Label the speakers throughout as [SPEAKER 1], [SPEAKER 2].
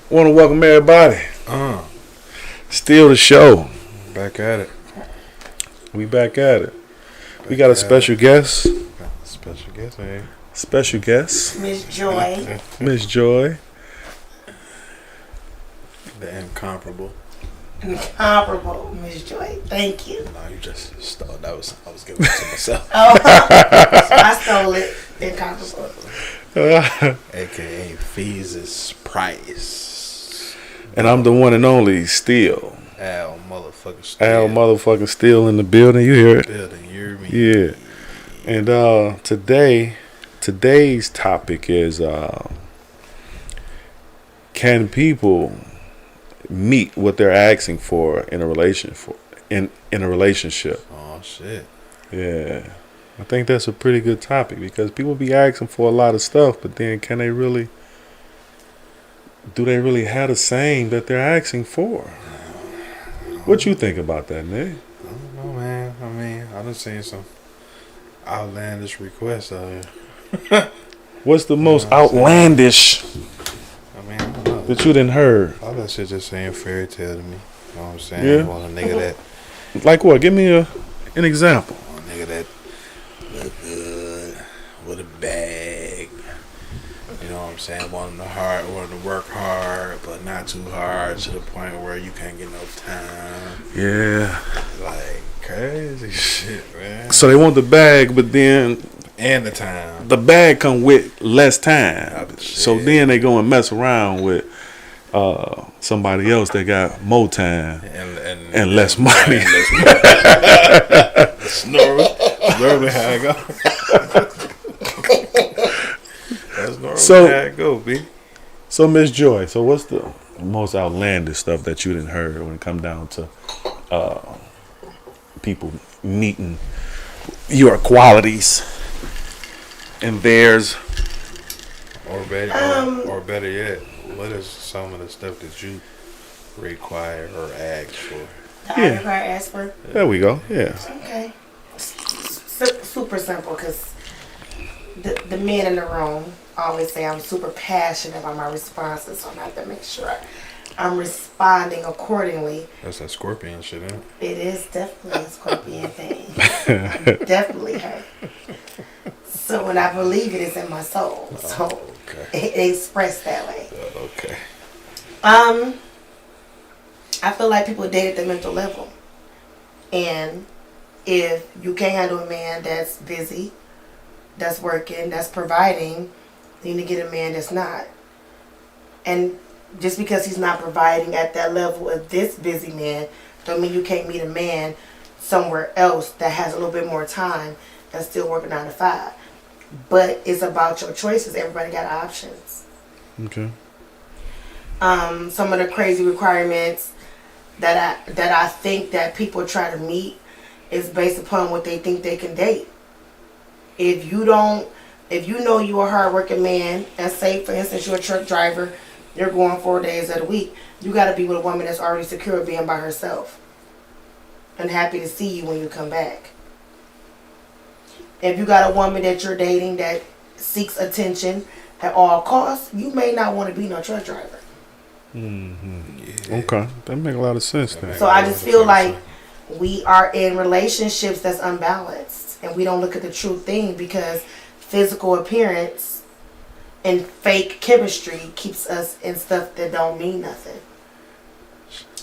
[SPEAKER 1] Want to welcome everybody. Still the show.
[SPEAKER 2] Back at it.
[SPEAKER 1] We back at it. We got a special guest.
[SPEAKER 2] Special guest, man.
[SPEAKER 1] Special guest.
[SPEAKER 3] Miss Joy.
[SPEAKER 1] Miss Joy.
[SPEAKER 2] The incomparable.
[SPEAKER 3] Incomparable, Miss Joy. Thank you.
[SPEAKER 2] No, you just stole. I was giving it to myself.
[SPEAKER 3] Oh, I stole it. Incomparable.
[SPEAKER 2] AKA Fees' Price.
[SPEAKER 1] And I'm the one and only Steel.
[SPEAKER 2] Al motherfucking Steel.
[SPEAKER 1] Al motherfucking Steel in the building. You hear it?
[SPEAKER 2] Building, you hear me?
[SPEAKER 1] Yeah. And today's topic is can people meet what they're asking for in a relationship? In a relationship.
[SPEAKER 2] Oh shit.
[SPEAKER 1] Yeah. I think that's a pretty good topic because people be asking for a lot of stuff, but then do they really have the same that they're asking for? What you think about that, Nick?
[SPEAKER 2] I don't know, man. I mean, I done seen some outlandish requests out here.
[SPEAKER 1] What's the most outlandish
[SPEAKER 2] I mean, I don't know.
[SPEAKER 1] that you done heard?
[SPEAKER 2] All that shit just saying fairy tale to me. You know what I'm saying?
[SPEAKER 1] Yeah.
[SPEAKER 2] I want a nigga that.
[SPEAKER 1] Like what? Give me an example.
[SPEAKER 2] I want a nigga that look good with a bag. You know what I'm saying? Wanting to work hard, but not too hard to the point where you can't get no time.
[SPEAKER 1] Yeah.
[SPEAKER 2] Like crazy shit, man.
[SPEAKER 1] So they want the bag, but then
[SPEAKER 2] And the time.
[SPEAKER 1] the bag come with less time.
[SPEAKER 2] Shit.
[SPEAKER 1] So then they go and mess around with somebody else that got more time and less money.
[SPEAKER 2] Normally how it go. That's normally
[SPEAKER 1] So-
[SPEAKER 2] how it go, B.
[SPEAKER 1] So Miss Joy, so what's the most outlandish stuff that you done heard when it come down to people meeting your qualities and theirs?
[SPEAKER 2] Or better yet, what is some of the stuff that you require or ask for?
[SPEAKER 3] I
[SPEAKER 1] Yeah.
[SPEAKER 3] require ask for.
[SPEAKER 1] There we go. Yeah.
[SPEAKER 3] Okay. Super simple because the men in the room always say I'm super passionate about my responses, so I have to make sure I'm responding accordingly.
[SPEAKER 2] That's that scorpion shit, ain't it?
[SPEAKER 3] It is definitely a scorpion thing. Definitely her. So when I believe it, it's in my soul. So
[SPEAKER 2] Okay.
[SPEAKER 3] it expressed that way.
[SPEAKER 2] Okay.
[SPEAKER 3] I feel like people date at the mental level. And if you can't handle a man that's busy, that's working, that's providing, you need to get a man that's not. And just because he's not providing at that level of this busy man, don't mean you can't meet a man somewhere else that has a little bit more time and still working 9 to 5. But it's about your choices. Everybody got options.
[SPEAKER 1] Okay.
[SPEAKER 3] Some of the crazy requirements that I think that people try to meet is based upon what they think they can date. If you know you're a hardworking man, and say for instance you're a truck driver, you're going 4 days of the week, you got to be with a woman that's already secure being by herself and happy to see you when you come back. If you got a woman that you're dating that seeks attention at all costs, you may not want to be no truck driver.
[SPEAKER 1] Mm-hmm. Yeah. Okay, that make a lot of sense then.
[SPEAKER 3] So I just feel like we are in relationships that's unbalanced, and we don't look at the true thing because physical appearance and fake chemistry keeps us in stuff that don't mean nothing.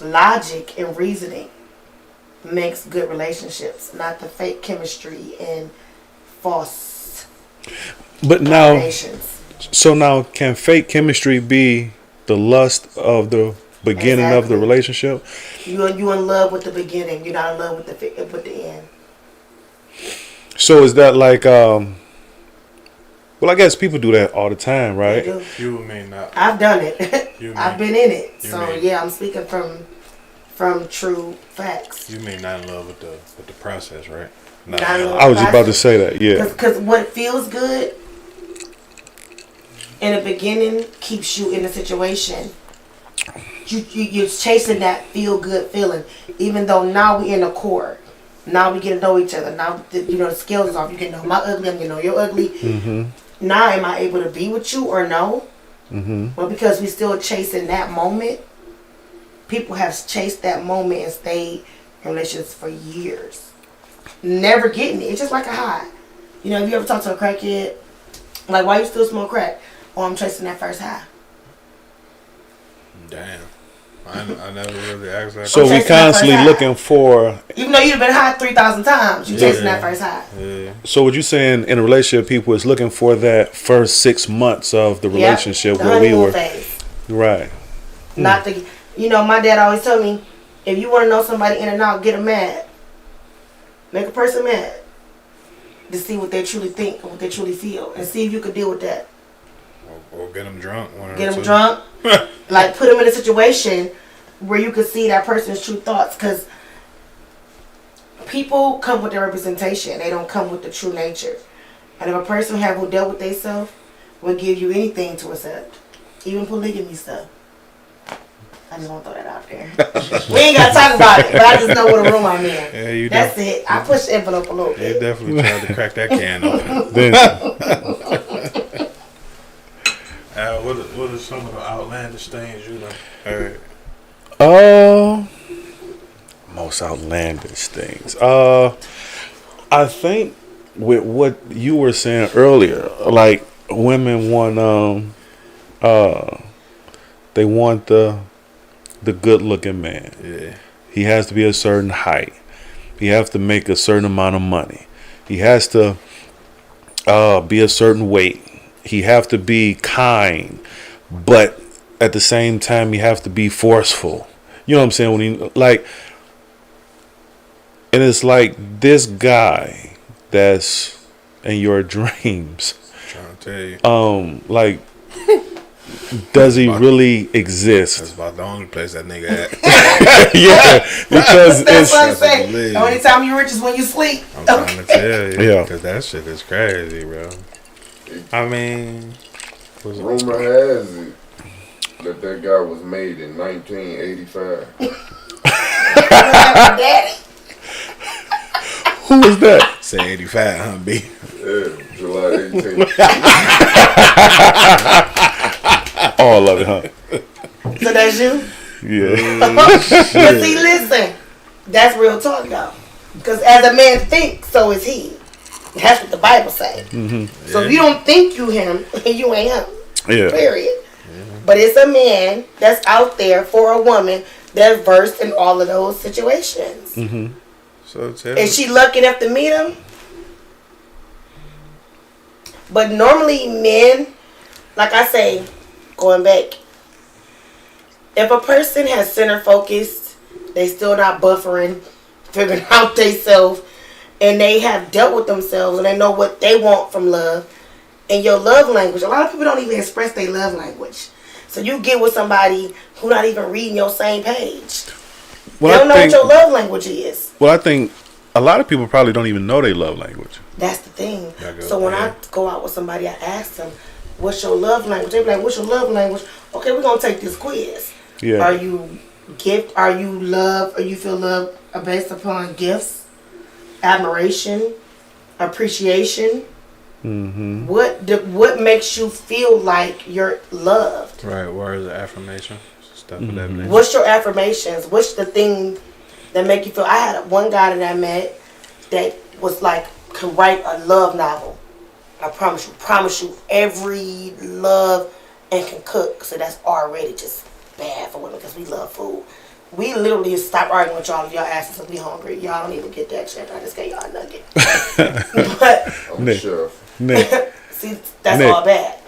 [SPEAKER 3] Logic and reasoning makes good relationships, not the fake chemistry and false
[SPEAKER 1] But now,
[SPEAKER 3] foundations.
[SPEAKER 1] so now, can fake chemistry be the lust of the beginning of the
[SPEAKER 3] Exactly.
[SPEAKER 1] relationship?
[SPEAKER 3] You in love with the beginning. You're not in love with the end.
[SPEAKER 1] So is that like, well, I guess people do that all the time,
[SPEAKER 3] They
[SPEAKER 1] right?
[SPEAKER 3] do.
[SPEAKER 2] You may not.
[SPEAKER 3] I've done it.
[SPEAKER 2] You
[SPEAKER 3] I've
[SPEAKER 2] may-
[SPEAKER 3] been in it.
[SPEAKER 2] you
[SPEAKER 3] So
[SPEAKER 2] may-
[SPEAKER 3] yeah, I'm speaking from true facts.
[SPEAKER 2] You may not in love with the process, right?
[SPEAKER 3] Not in love.
[SPEAKER 1] I was about to say that, yeah.
[SPEAKER 3] Because what feels good in the beginning keeps you in a situation. You're chasing that feel good feeling, even though now we in the core. Now we get to know each other. Now the scales is off. You can know my ugly. I'm gonna know your ugly.
[SPEAKER 1] Mm-hmm.
[SPEAKER 3] Now am I able to be with you or no? But because we still chasing that moment, people have chased that moment and stayed in relationships for years, never getting it. It's just like a high. You know, if you ever talk to a crackhead, like, why you still smoke crack? Oh, I'm chasing that first high.
[SPEAKER 2] Damn. I never really asked that.
[SPEAKER 1] So we constantly looking for,
[SPEAKER 3] even though you've been high 3,000 times, you chasing that first high.
[SPEAKER 2] Yeah.
[SPEAKER 1] so what you saying in a relationship, people is looking for that first 6 months of the relationship
[SPEAKER 3] the
[SPEAKER 1] where we
[SPEAKER 3] honeymoon
[SPEAKER 1] were
[SPEAKER 3] phase.
[SPEAKER 1] right.
[SPEAKER 3] Not the, you know, my dad always told me, if you want to know somebody in and out, get them mad. Make a person mad to see what they truly think and what they truly feel, and see if you could deal with that.
[SPEAKER 2] Or get them drunk.
[SPEAKER 3] Get them drunk. Like, put them in a situation where you can see that person's true thoughts, because people come with their representation. They don't come with the true nature. And if a person who dealt with themselves will give you anything to accept, even polygamy stuff. I just want to throw that out there. We ain't got to talk about it, but I just know what a room I'm in.
[SPEAKER 2] Yeah,
[SPEAKER 3] That's it. I pushed the envelope a little bit.
[SPEAKER 2] You definitely tried to crack that can open. What are some of the outlandish things you done heard?
[SPEAKER 1] Most outlandish things. I think with what you were saying earlier, like women want they want the good looking man.
[SPEAKER 2] Yeah.
[SPEAKER 1] He has to be a certain height. He has to make a certain amount of money. He has to be a certain weight. He have to be kind, but at the same time he have to be forceful. You know what I'm saying? When he like, and it's like this guy that's in your dreams.
[SPEAKER 2] I'm trying to tell you.
[SPEAKER 1] Like, does he really exist?
[SPEAKER 2] That's about the only place that nigga at.
[SPEAKER 1] Yeah, because
[SPEAKER 3] that's what I'm
[SPEAKER 1] it's
[SPEAKER 3] saying. The only time you rich is when you sleep.
[SPEAKER 2] I'm trying to tell you.
[SPEAKER 1] Yeah.
[SPEAKER 2] Because that shit is crazy, bro. I mean,
[SPEAKER 4] rumor has it that guy was made in 1985.
[SPEAKER 3] Daddy.
[SPEAKER 1] Who was that?
[SPEAKER 2] say 85, huh, B?
[SPEAKER 4] Yeah, July 18th.
[SPEAKER 1] All of it, huh?
[SPEAKER 3] So that's you?
[SPEAKER 1] Yeah.
[SPEAKER 3] But see, listen, that's real talk though. Because as a man thinks, so is he. That's what the Bible say.
[SPEAKER 1] Mm-hmm.
[SPEAKER 3] So if you don't think you him, you ain't him.
[SPEAKER 1] Yeah.
[SPEAKER 3] Period. Yeah. But it's a man that's out there for a woman that's versed in all of those situations.
[SPEAKER 1] Mm-hmm.
[SPEAKER 2] So
[SPEAKER 3] is she lucky enough to meet him? But normally men, like I say, going back, if a person has center focused, they still not buffering, figuring out themselves, and they have dealt with themselves and they know what they want from love, and your love language, a lot of people don't even express their love language. So you get with somebody who not even reading your same page. Well, they don't know what your love language is.
[SPEAKER 1] Well, I think a lot of people probably don't even know their love language.
[SPEAKER 3] That's the thing. So when I go out with somebody, I ask them, what's your love language? They be like, what's your love language? Okay, we're going to take this quiz.
[SPEAKER 1] Yeah.
[SPEAKER 3] Are you gift? Are you love? Or you feel love based upon gifts, admiration, appreciation?
[SPEAKER 1] Mm-hmm.
[SPEAKER 3] What makes you feel like you're loved?
[SPEAKER 2] Right, words of affirmation, stuff of that nature.
[SPEAKER 3] What's your affirmations? What's the thing that make you feel? I had one guy that I met that was like, could write a love novel. I promise you, every love, and can cook. So that's already just bad for women because we love food. We literally stop arguing with y'all if y'all asking us to be hungry. Y'all don't even get that shit. I just gave y'all a nugget. But
[SPEAKER 4] I'm sure.
[SPEAKER 3] see, that's Nick, all bad.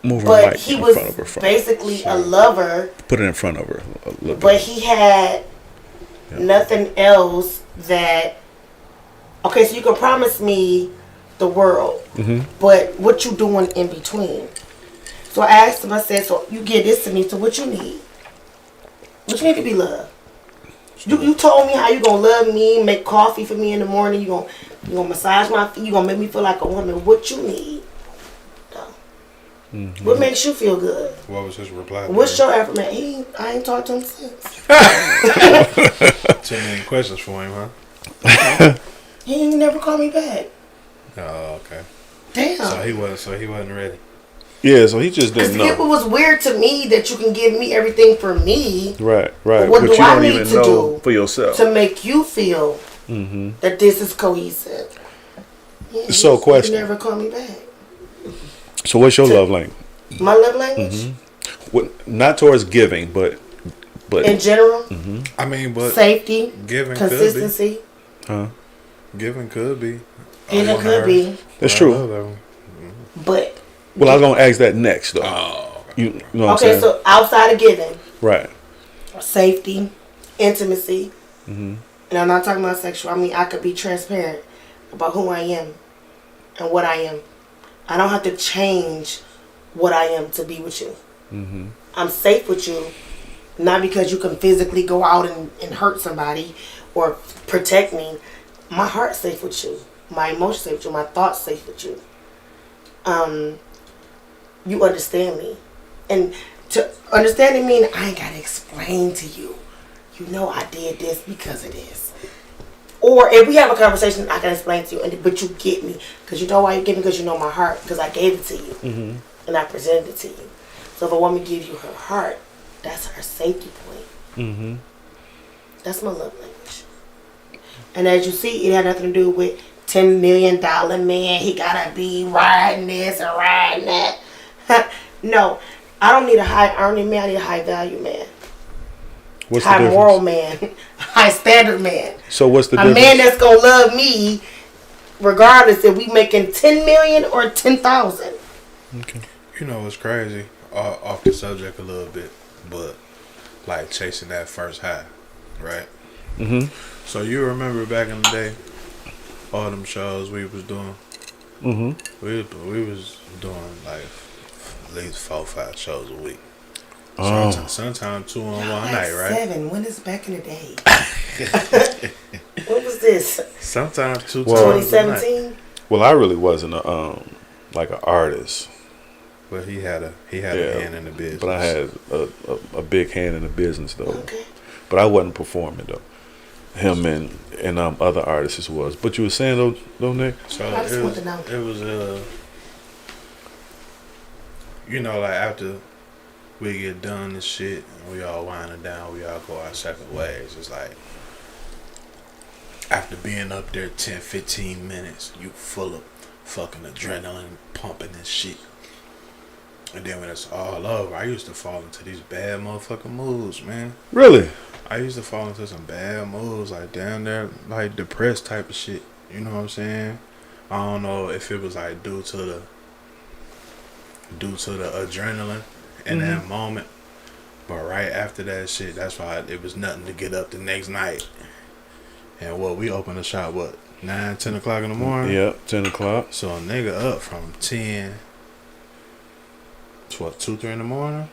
[SPEAKER 1] Move
[SPEAKER 3] but he was basically a lover.
[SPEAKER 1] Put it in front of her a little bit.
[SPEAKER 3] But he had nothing else that. Okay, so you can promise me the world, but what you doing in between? So I asked him. I said, "So you give this to me. So what you need? What you need to be loved? You told me how you gonna love me, make coffee for me in the morning. You gonna massage my feet. You gonna make me feel like a woman. What you need? What makes you feel good?
[SPEAKER 2] What was his reply?
[SPEAKER 3] What's your affirmation? I ain't talked to him since.
[SPEAKER 2] Too many questions for him, huh?
[SPEAKER 3] He ain't never called me back.
[SPEAKER 2] Oh, okay.
[SPEAKER 3] Damn.
[SPEAKER 2] So he wasn't ready.
[SPEAKER 1] Yeah, so he just didn't
[SPEAKER 3] Because it
[SPEAKER 1] know.
[SPEAKER 3] was weird to me that you can give me everything for me.
[SPEAKER 1] Right.
[SPEAKER 3] But
[SPEAKER 1] But
[SPEAKER 3] what do
[SPEAKER 1] you
[SPEAKER 3] I
[SPEAKER 1] don't
[SPEAKER 3] need
[SPEAKER 1] even
[SPEAKER 3] to
[SPEAKER 1] know
[SPEAKER 3] do
[SPEAKER 1] for yourself.
[SPEAKER 3] to make you feel that this is cohesive? Yeah,
[SPEAKER 1] So,
[SPEAKER 3] you
[SPEAKER 1] question.
[SPEAKER 3] never call me back.
[SPEAKER 1] So what's your love language?
[SPEAKER 3] My love language?
[SPEAKER 1] What, not towards giving, but
[SPEAKER 3] In general,
[SPEAKER 2] I mean, but
[SPEAKER 3] safety,
[SPEAKER 2] giving
[SPEAKER 3] consistency.
[SPEAKER 1] huh?
[SPEAKER 2] Giving could be.
[SPEAKER 3] Giving could be.
[SPEAKER 1] That's
[SPEAKER 2] I
[SPEAKER 1] true.
[SPEAKER 2] love that one.
[SPEAKER 3] But,
[SPEAKER 1] Well, I was gonna ask that next though.
[SPEAKER 2] Oh,
[SPEAKER 1] You know what I'm
[SPEAKER 3] okay,
[SPEAKER 1] saying?
[SPEAKER 3] so outside of giving,
[SPEAKER 1] Right.
[SPEAKER 3] safety, intimacy,
[SPEAKER 1] Mm-hmm.
[SPEAKER 3] and I'm not talking about sexual. I mean, I could be transparent about who I am and what I am. I don't have to change what I am to be with you.
[SPEAKER 1] Mm-hmm.
[SPEAKER 3] I'm safe with you, not because you can physically go out and hurt somebody or protect me. My heart's safe with you. My emotions safe with you. My thoughts safe with you. You understand me. And to understanding me, I ain't got to explain to you. You know I did this because of this. Or if we have a conversation, I can explain to you, but you get me. Because you know why you get me? Because you know my heart. Because I gave it to you.
[SPEAKER 1] Mm-hmm.
[SPEAKER 3] And I presented it to you. So if a woman gives you her heart, that's her safety point.
[SPEAKER 1] Mm-hmm.
[SPEAKER 3] That's my love language. And as you see, it had nothing to do with $10 million man. He gotta be riding this or riding that. No, I don't need a high earning man. I need a high value man.
[SPEAKER 1] What's the
[SPEAKER 3] High
[SPEAKER 1] difference?
[SPEAKER 3] moral man. High standard man.
[SPEAKER 1] So what's the
[SPEAKER 3] A
[SPEAKER 1] difference?
[SPEAKER 3] man that's gonna love me, regardless if we making 10 million or 10,000.
[SPEAKER 1] Okay.
[SPEAKER 2] you know what's crazy? Off the subject a little bit, but like chasing that first high, right?
[SPEAKER 1] Mm-hmm.
[SPEAKER 2] So you remember back in the day, all them shows we was doing.
[SPEAKER 1] Mm-hmm.
[SPEAKER 2] We was doing like at least 4 or 5 shows a week.
[SPEAKER 1] Oh.
[SPEAKER 2] Sometimes 2 on one
[SPEAKER 3] Like
[SPEAKER 2] night, right?
[SPEAKER 3] 7. When is back in the day? What was this?
[SPEAKER 2] Sometimes 2
[SPEAKER 1] Well-
[SPEAKER 2] times a night.
[SPEAKER 3] 2017?
[SPEAKER 1] Well, I really wasn't like an artist,
[SPEAKER 2] But he had a
[SPEAKER 1] Yeah.
[SPEAKER 2] hand in the business.
[SPEAKER 1] but I had a big hand in the business though.
[SPEAKER 3] Okay.
[SPEAKER 1] But I wasn't performing though. Him and other artists was. But you were saying though, Nick?
[SPEAKER 2] So
[SPEAKER 3] I just
[SPEAKER 2] it
[SPEAKER 3] want
[SPEAKER 2] was,
[SPEAKER 3] to know.
[SPEAKER 2] it was you know, like after we get done this shit and we all winding down, we all go our separate ways. It's like after being up there 10, 15 minutes, you full of fucking adrenaline pumping and shit. And then when it's all over, I used to fall into these bad motherfucking moods, man.
[SPEAKER 1] Really?
[SPEAKER 2] I used to fall into some bad moods, like down there, like depressed type of shit. You know what I'm saying? I don't know if it was like due to the adrenaline in that moment, but right after that shit, that's why it was nothing to get up the next night. And we opened the shop 9, 10 o'clock in the morning.
[SPEAKER 1] Yep, 10 o'clock.
[SPEAKER 2] So a nigga up from 10 to 2, 3 in the morning,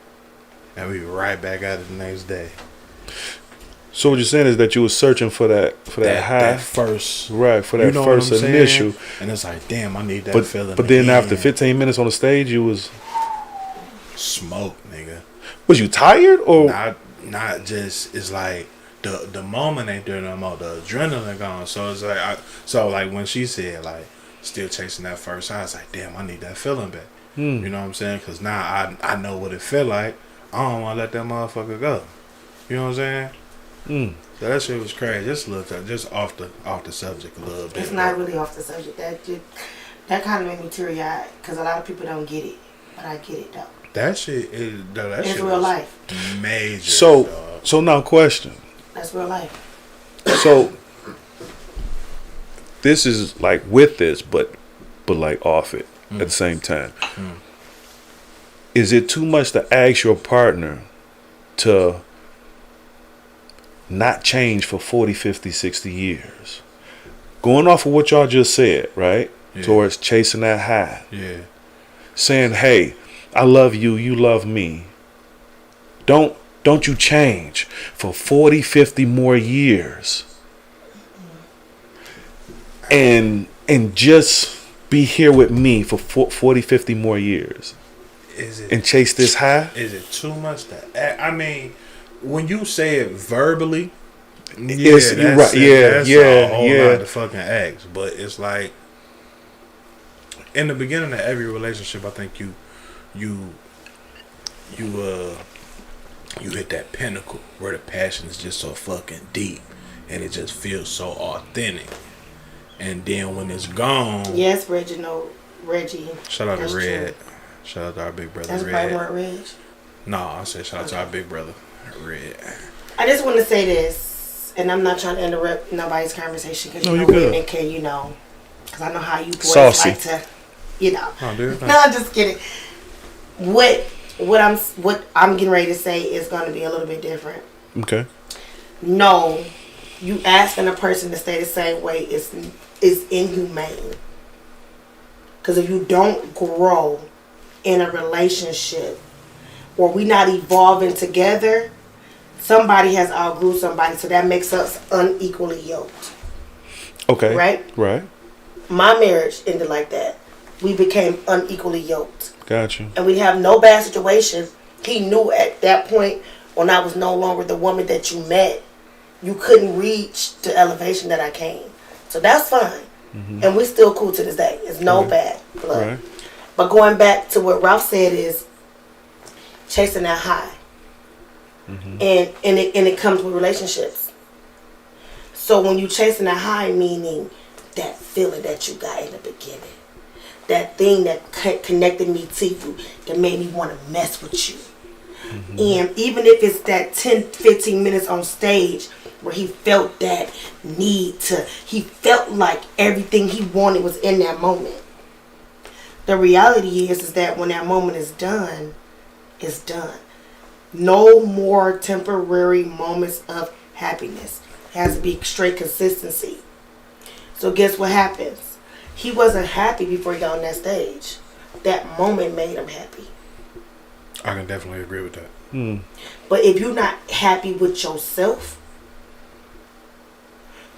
[SPEAKER 2] and we right back at it the next day.
[SPEAKER 1] So what you're saying is that you were searching for that high,
[SPEAKER 2] That first,
[SPEAKER 1] right? For that
[SPEAKER 2] you know what
[SPEAKER 1] first
[SPEAKER 2] I'm saying?
[SPEAKER 1] initial.
[SPEAKER 2] And it's like, damn, I need that
[SPEAKER 1] But
[SPEAKER 2] feeling.
[SPEAKER 1] but then
[SPEAKER 2] again.
[SPEAKER 1] after 15 minutes on the stage, you was
[SPEAKER 2] nigga.
[SPEAKER 1] you tired or
[SPEAKER 2] Not just, it's like the moment ain't there no more. The adrenaline gone. So it's like like when she said like still chasing that first high, it's like, damn, I need that feeling back. You know what I'm saying? Because now I know what it feel like. I don't want to let that motherfucker go. You know what I'm saying? So that shit was crazy. Just a little, just off the subject a little bit.
[SPEAKER 3] It's not really off the subject. That kind of made me teary-eyed because a lot of people don't get it, but I get it though.
[SPEAKER 2] That shit is that
[SPEAKER 3] It's
[SPEAKER 2] shit
[SPEAKER 3] real
[SPEAKER 2] was
[SPEAKER 3] life.
[SPEAKER 2] major.
[SPEAKER 1] so
[SPEAKER 2] dog.
[SPEAKER 1] so now question.
[SPEAKER 3] That's real life.
[SPEAKER 1] So this is like with this, but like off it at the same time. Is it too much to ask your partner to not change for 40, 50, 60 years? Going off of what y'all just said, right?
[SPEAKER 2] Yeah.
[SPEAKER 1] Towards chasing that high.
[SPEAKER 2] Yeah.
[SPEAKER 1] Saying, hey, I love you, you love me. Don't you change for 40, 50 more years. And just be here with me for 40, 50 more years. And chase this high?
[SPEAKER 2] Is it too much to? I mean, when you say it verbally,
[SPEAKER 1] Yes, you're right.
[SPEAKER 2] that's a whole
[SPEAKER 1] Yeah.
[SPEAKER 2] lot to fucking ask. But it's like in the beginning of every relationship, I think you you you hit that pinnacle where the passion is just so fucking deep and it just feels so authentic. And then when it's gone,
[SPEAKER 3] Yes, Reginald. Reggie.
[SPEAKER 2] shout out
[SPEAKER 3] That's
[SPEAKER 2] to Red.
[SPEAKER 3] true.
[SPEAKER 2] Shout out to our big brother
[SPEAKER 3] That's probably
[SPEAKER 2] Red.
[SPEAKER 3] more Reg.
[SPEAKER 2] No, I said shout out to our big brother Red.
[SPEAKER 3] I just want to say this, and I'm not trying to interrupt nobody's conversation because
[SPEAKER 1] No,
[SPEAKER 3] you
[SPEAKER 1] you
[SPEAKER 3] know
[SPEAKER 1] good.
[SPEAKER 3] women can, because I know how you boys
[SPEAKER 1] Saucy.
[SPEAKER 3] like to,
[SPEAKER 2] Oh, dude.
[SPEAKER 3] No, I'm just kidding. What I'm getting ready to say is going to be a little bit different.
[SPEAKER 1] Okay.
[SPEAKER 3] No, you asking a person to stay the same way is inhumane. Because if you don't grow in a relationship, or we not evolving together, somebody has outgrew somebody, so that makes us unequally yoked.
[SPEAKER 1] Okay.
[SPEAKER 3] Right?
[SPEAKER 1] Right.
[SPEAKER 3] My marriage ended like that. We became unequally yoked.
[SPEAKER 1] Gotcha.
[SPEAKER 3] And we have no bad situation. He knew at that point, when I was no longer the woman that you met, you couldn't reach the elevation that I came. So that's fine.
[SPEAKER 1] Mm-hmm.
[SPEAKER 3] And we still cool to this day. It's no
[SPEAKER 1] Right.
[SPEAKER 3] bad blood.
[SPEAKER 1] Right.
[SPEAKER 3] But going back to what Ralph said is chasing that high.
[SPEAKER 1] Mm-hmm.
[SPEAKER 3] And it comes with relationships. So when you chasing that high, meaning that feeling that you got in the beginning, that thing that connected me to you, that made me want to mess with you.
[SPEAKER 1] Mm-hmm.
[SPEAKER 3] And even if it's that 10-15 minutes on stage where he felt that need to, he felt like everything he wanted was in that moment. The reality is that when that moment is done, it's done. No more temporary moments of happiness. It has to be straight consistency. So guess what happens? He wasn't happy before he got on that stage. That moment made him happy.
[SPEAKER 2] I can definitely agree with that.
[SPEAKER 1] Mm.
[SPEAKER 3] But if you're not happy with yourself,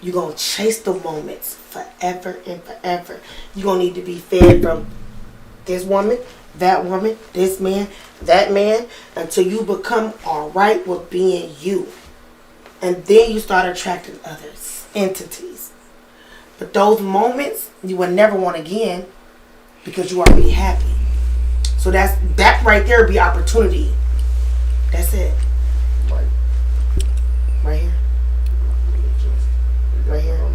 [SPEAKER 3] you're going to chase the moments forever and forever. You're going to need to be fed from this woman, this man, that man, until you become alright with being you. And then you start attracting others, entities. But those moments, you will never want again because you already happy. So that right there be opportunity. That's it.
[SPEAKER 4] Like,
[SPEAKER 3] Right here. Right here.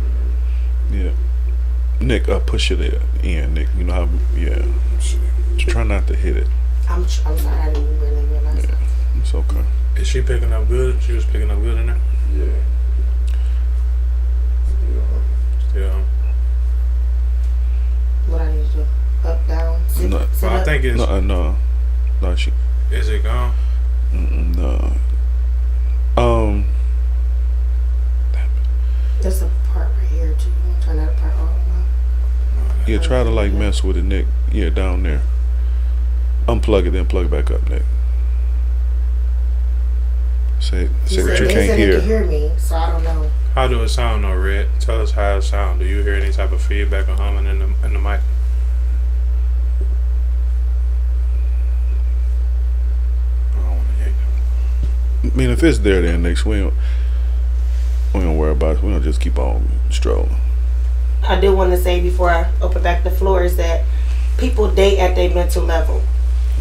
[SPEAKER 1] Yeah. Nick, push it in, Nick. You know how? Yeah. Just try not to hit it.
[SPEAKER 3] I'm sorry, I didn't really realize
[SPEAKER 1] Yeah.
[SPEAKER 3] that.
[SPEAKER 1] It's okay.
[SPEAKER 2] Is she picking up good? She was picking up good in there?
[SPEAKER 4] yeah.
[SPEAKER 2] Yeah.
[SPEAKER 3] What I need to do? Up, down, sit,
[SPEAKER 1] No.
[SPEAKER 3] sit
[SPEAKER 2] Well, I
[SPEAKER 3] up.
[SPEAKER 2] think it's...
[SPEAKER 1] No. She.
[SPEAKER 2] Is it gone?
[SPEAKER 1] No.
[SPEAKER 3] There's a part right here too. You want to turn that part off now?
[SPEAKER 1] Yeah. Try to like mess with it, Nick. Yeah, down there. Unplug it, then plug it back up, Nick. Say
[SPEAKER 3] He
[SPEAKER 1] what
[SPEAKER 3] said
[SPEAKER 1] you
[SPEAKER 3] they
[SPEAKER 1] can't
[SPEAKER 3] said
[SPEAKER 1] hear.
[SPEAKER 3] They can hear me, so I don't know.
[SPEAKER 2] How do it sound though, Red? Tell us how it sound. Do you hear any type of feedback or humming in the mic? I don't want to hear that.
[SPEAKER 1] I mean, if it's there, then Nick, we don't worry about it. We don't just keep on strolling.
[SPEAKER 3] I do want to say before I open back the floor is that people date at their mental level.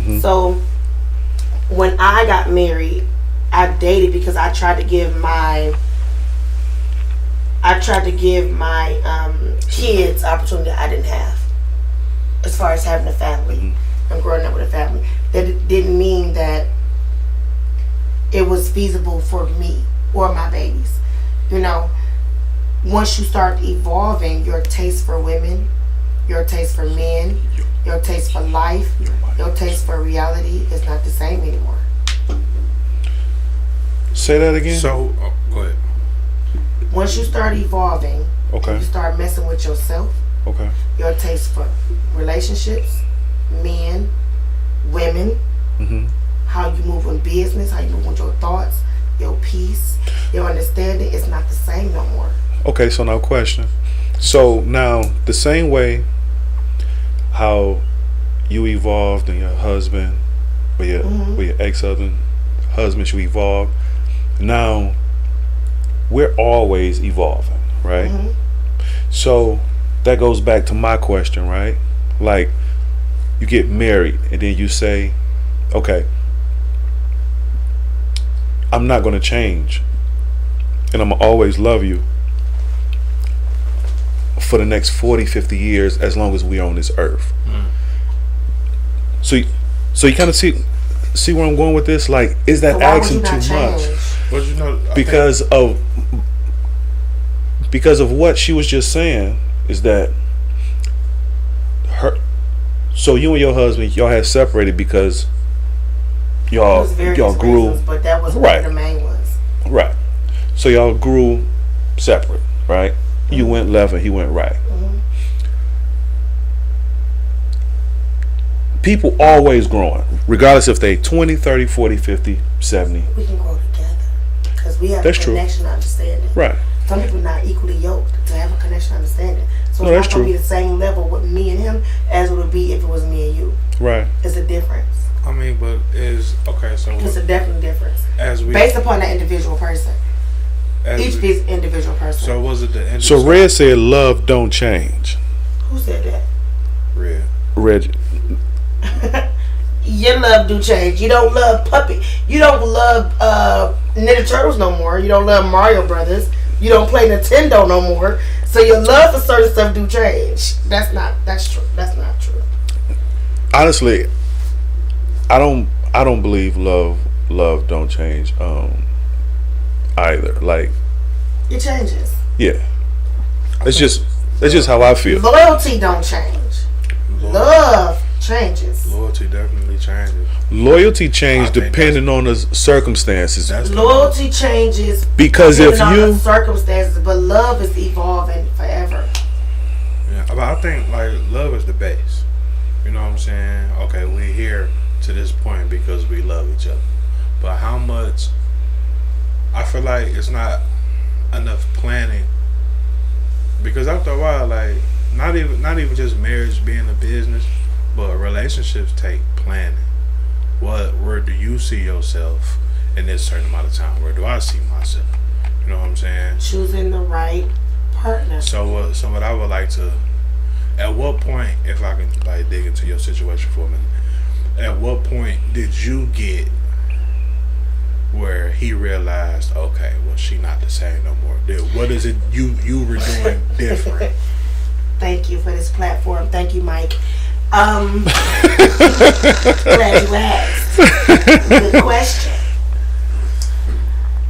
[SPEAKER 1] Mhm.
[SPEAKER 3] So when I got married, I dated because I tried to give my kids opportunity I didn't have, as far as having a family and growing up with a family. That didn't mean that it was feasible for me or my babies. You know, once you start evolving your taste for women, your taste for men, your taste for life, your taste for reality is not the same anymore.
[SPEAKER 1] Say that again.
[SPEAKER 2] So, go ahead.
[SPEAKER 3] Once you start evolving,
[SPEAKER 1] Okay.
[SPEAKER 3] you start messing with yourself,
[SPEAKER 1] Okay.
[SPEAKER 3] your taste for relationships, men, women,
[SPEAKER 1] Mhm.
[SPEAKER 3] how you move in business, how you move with your thoughts, your peace, your understanding is not the same no more.
[SPEAKER 1] Okay. So now, question. So now, the same way how you evolved and your husband, with your ex-husband, you evolved. Now, we're always evolving, right? So that goes back to my question, right? Like, you get married, and then you say, okay, I'm not going to change, and I'm going to always love you for the next 40, 50 years as long as we are on this earth. So you kind of see where I'm going with this? Like, is that
[SPEAKER 3] So why would
[SPEAKER 1] asking
[SPEAKER 3] you not
[SPEAKER 1] too
[SPEAKER 3] change?
[SPEAKER 1] much?
[SPEAKER 2] But you know,
[SPEAKER 1] Because of what she was just saying, is that her. So you and your husband, y'all had separated because
[SPEAKER 3] It was various
[SPEAKER 1] y'all grew
[SPEAKER 3] reasons, but that was one
[SPEAKER 1] right.
[SPEAKER 3] of the main ones.
[SPEAKER 1] Right. So y'all grew separate, right? You went left and he went right. People always growing, regardless if they 20, 30, 40, 50, 70.
[SPEAKER 3] We can grow together because we have
[SPEAKER 1] That's
[SPEAKER 3] a
[SPEAKER 1] true.
[SPEAKER 3] connection, understanding.
[SPEAKER 1] Right.
[SPEAKER 3] Some people not equally yoked to have a connection, understanding. So
[SPEAKER 1] No,
[SPEAKER 3] it's
[SPEAKER 1] that's
[SPEAKER 3] not going to
[SPEAKER 1] true.
[SPEAKER 3] be the same level with me and him as it would be if it was me and you.
[SPEAKER 1] Right.
[SPEAKER 3] It's a difference.
[SPEAKER 2] I mean, but is okay. So
[SPEAKER 3] It's a definite difference
[SPEAKER 2] as we
[SPEAKER 3] based upon the individual person.
[SPEAKER 2] as
[SPEAKER 3] Each
[SPEAKER 2] we-
[SPEAKER 3] individual person.
[SPEAKER 2] So was it the end?
[SPEAKER 1] So Red said love don't change.
[SPEAKER 3] Who said that?
[SPEAKER 2] Red.
[SPEAKER 1] Reggie.
[SPEAKER 3] Your love do change. You don't love puppy. You don't love Ninja Turtles no more. You don't love Mario Brothers. You don't play Nintendo no more. So your love for certain stuff do change. That's true. That's not true.
[SPEAKER 1] Honestly, I don't believe love don't change either. Like,
[SPEAKER 3] It changes.
[SPEAKER 1] yeah. It's just how I feel.
[SPEAKER 3] Loyalty don't change. Love changes.
[SPEAKER 2] Loyalty definitely changes.
[SPEAKER 1] Loyalty change
[SPEAKER 2] I think
[SPEAKER 1] depending on the circumstances.
[SPEAKER 2] That's the
[SPEAKER 3] Loyalty changes
[SPEAKER 1] Because if
[SPEAKER 3] depending on
[SPEAKER 1] you
[SPEAKER 3] the circumstances, but love is evolving forever.
[SPEAKER 2] Yeah, but I think like love is the base. You know what I'm saying? Okay, we're here to this point because we love each other. But how much? I feel like it's not enough planning. Because after a while, like not even just marriage being a business, but relationships take planning. Where do you see yourself in this certain amount of time? Where do I see myself? You know what I'm saying?
[SPEAKER 3] Choosing the right partner.
[SPEAKER 2] So what I would like to, at what point, if I can like dig into your situation for a minute, at what point did you get where he realized, okay, well, she not the same no more? What is it you were doing different?
[SPEAKER 3] Thank you for this platform. Thank you, Mike. Glad you asked. Good question.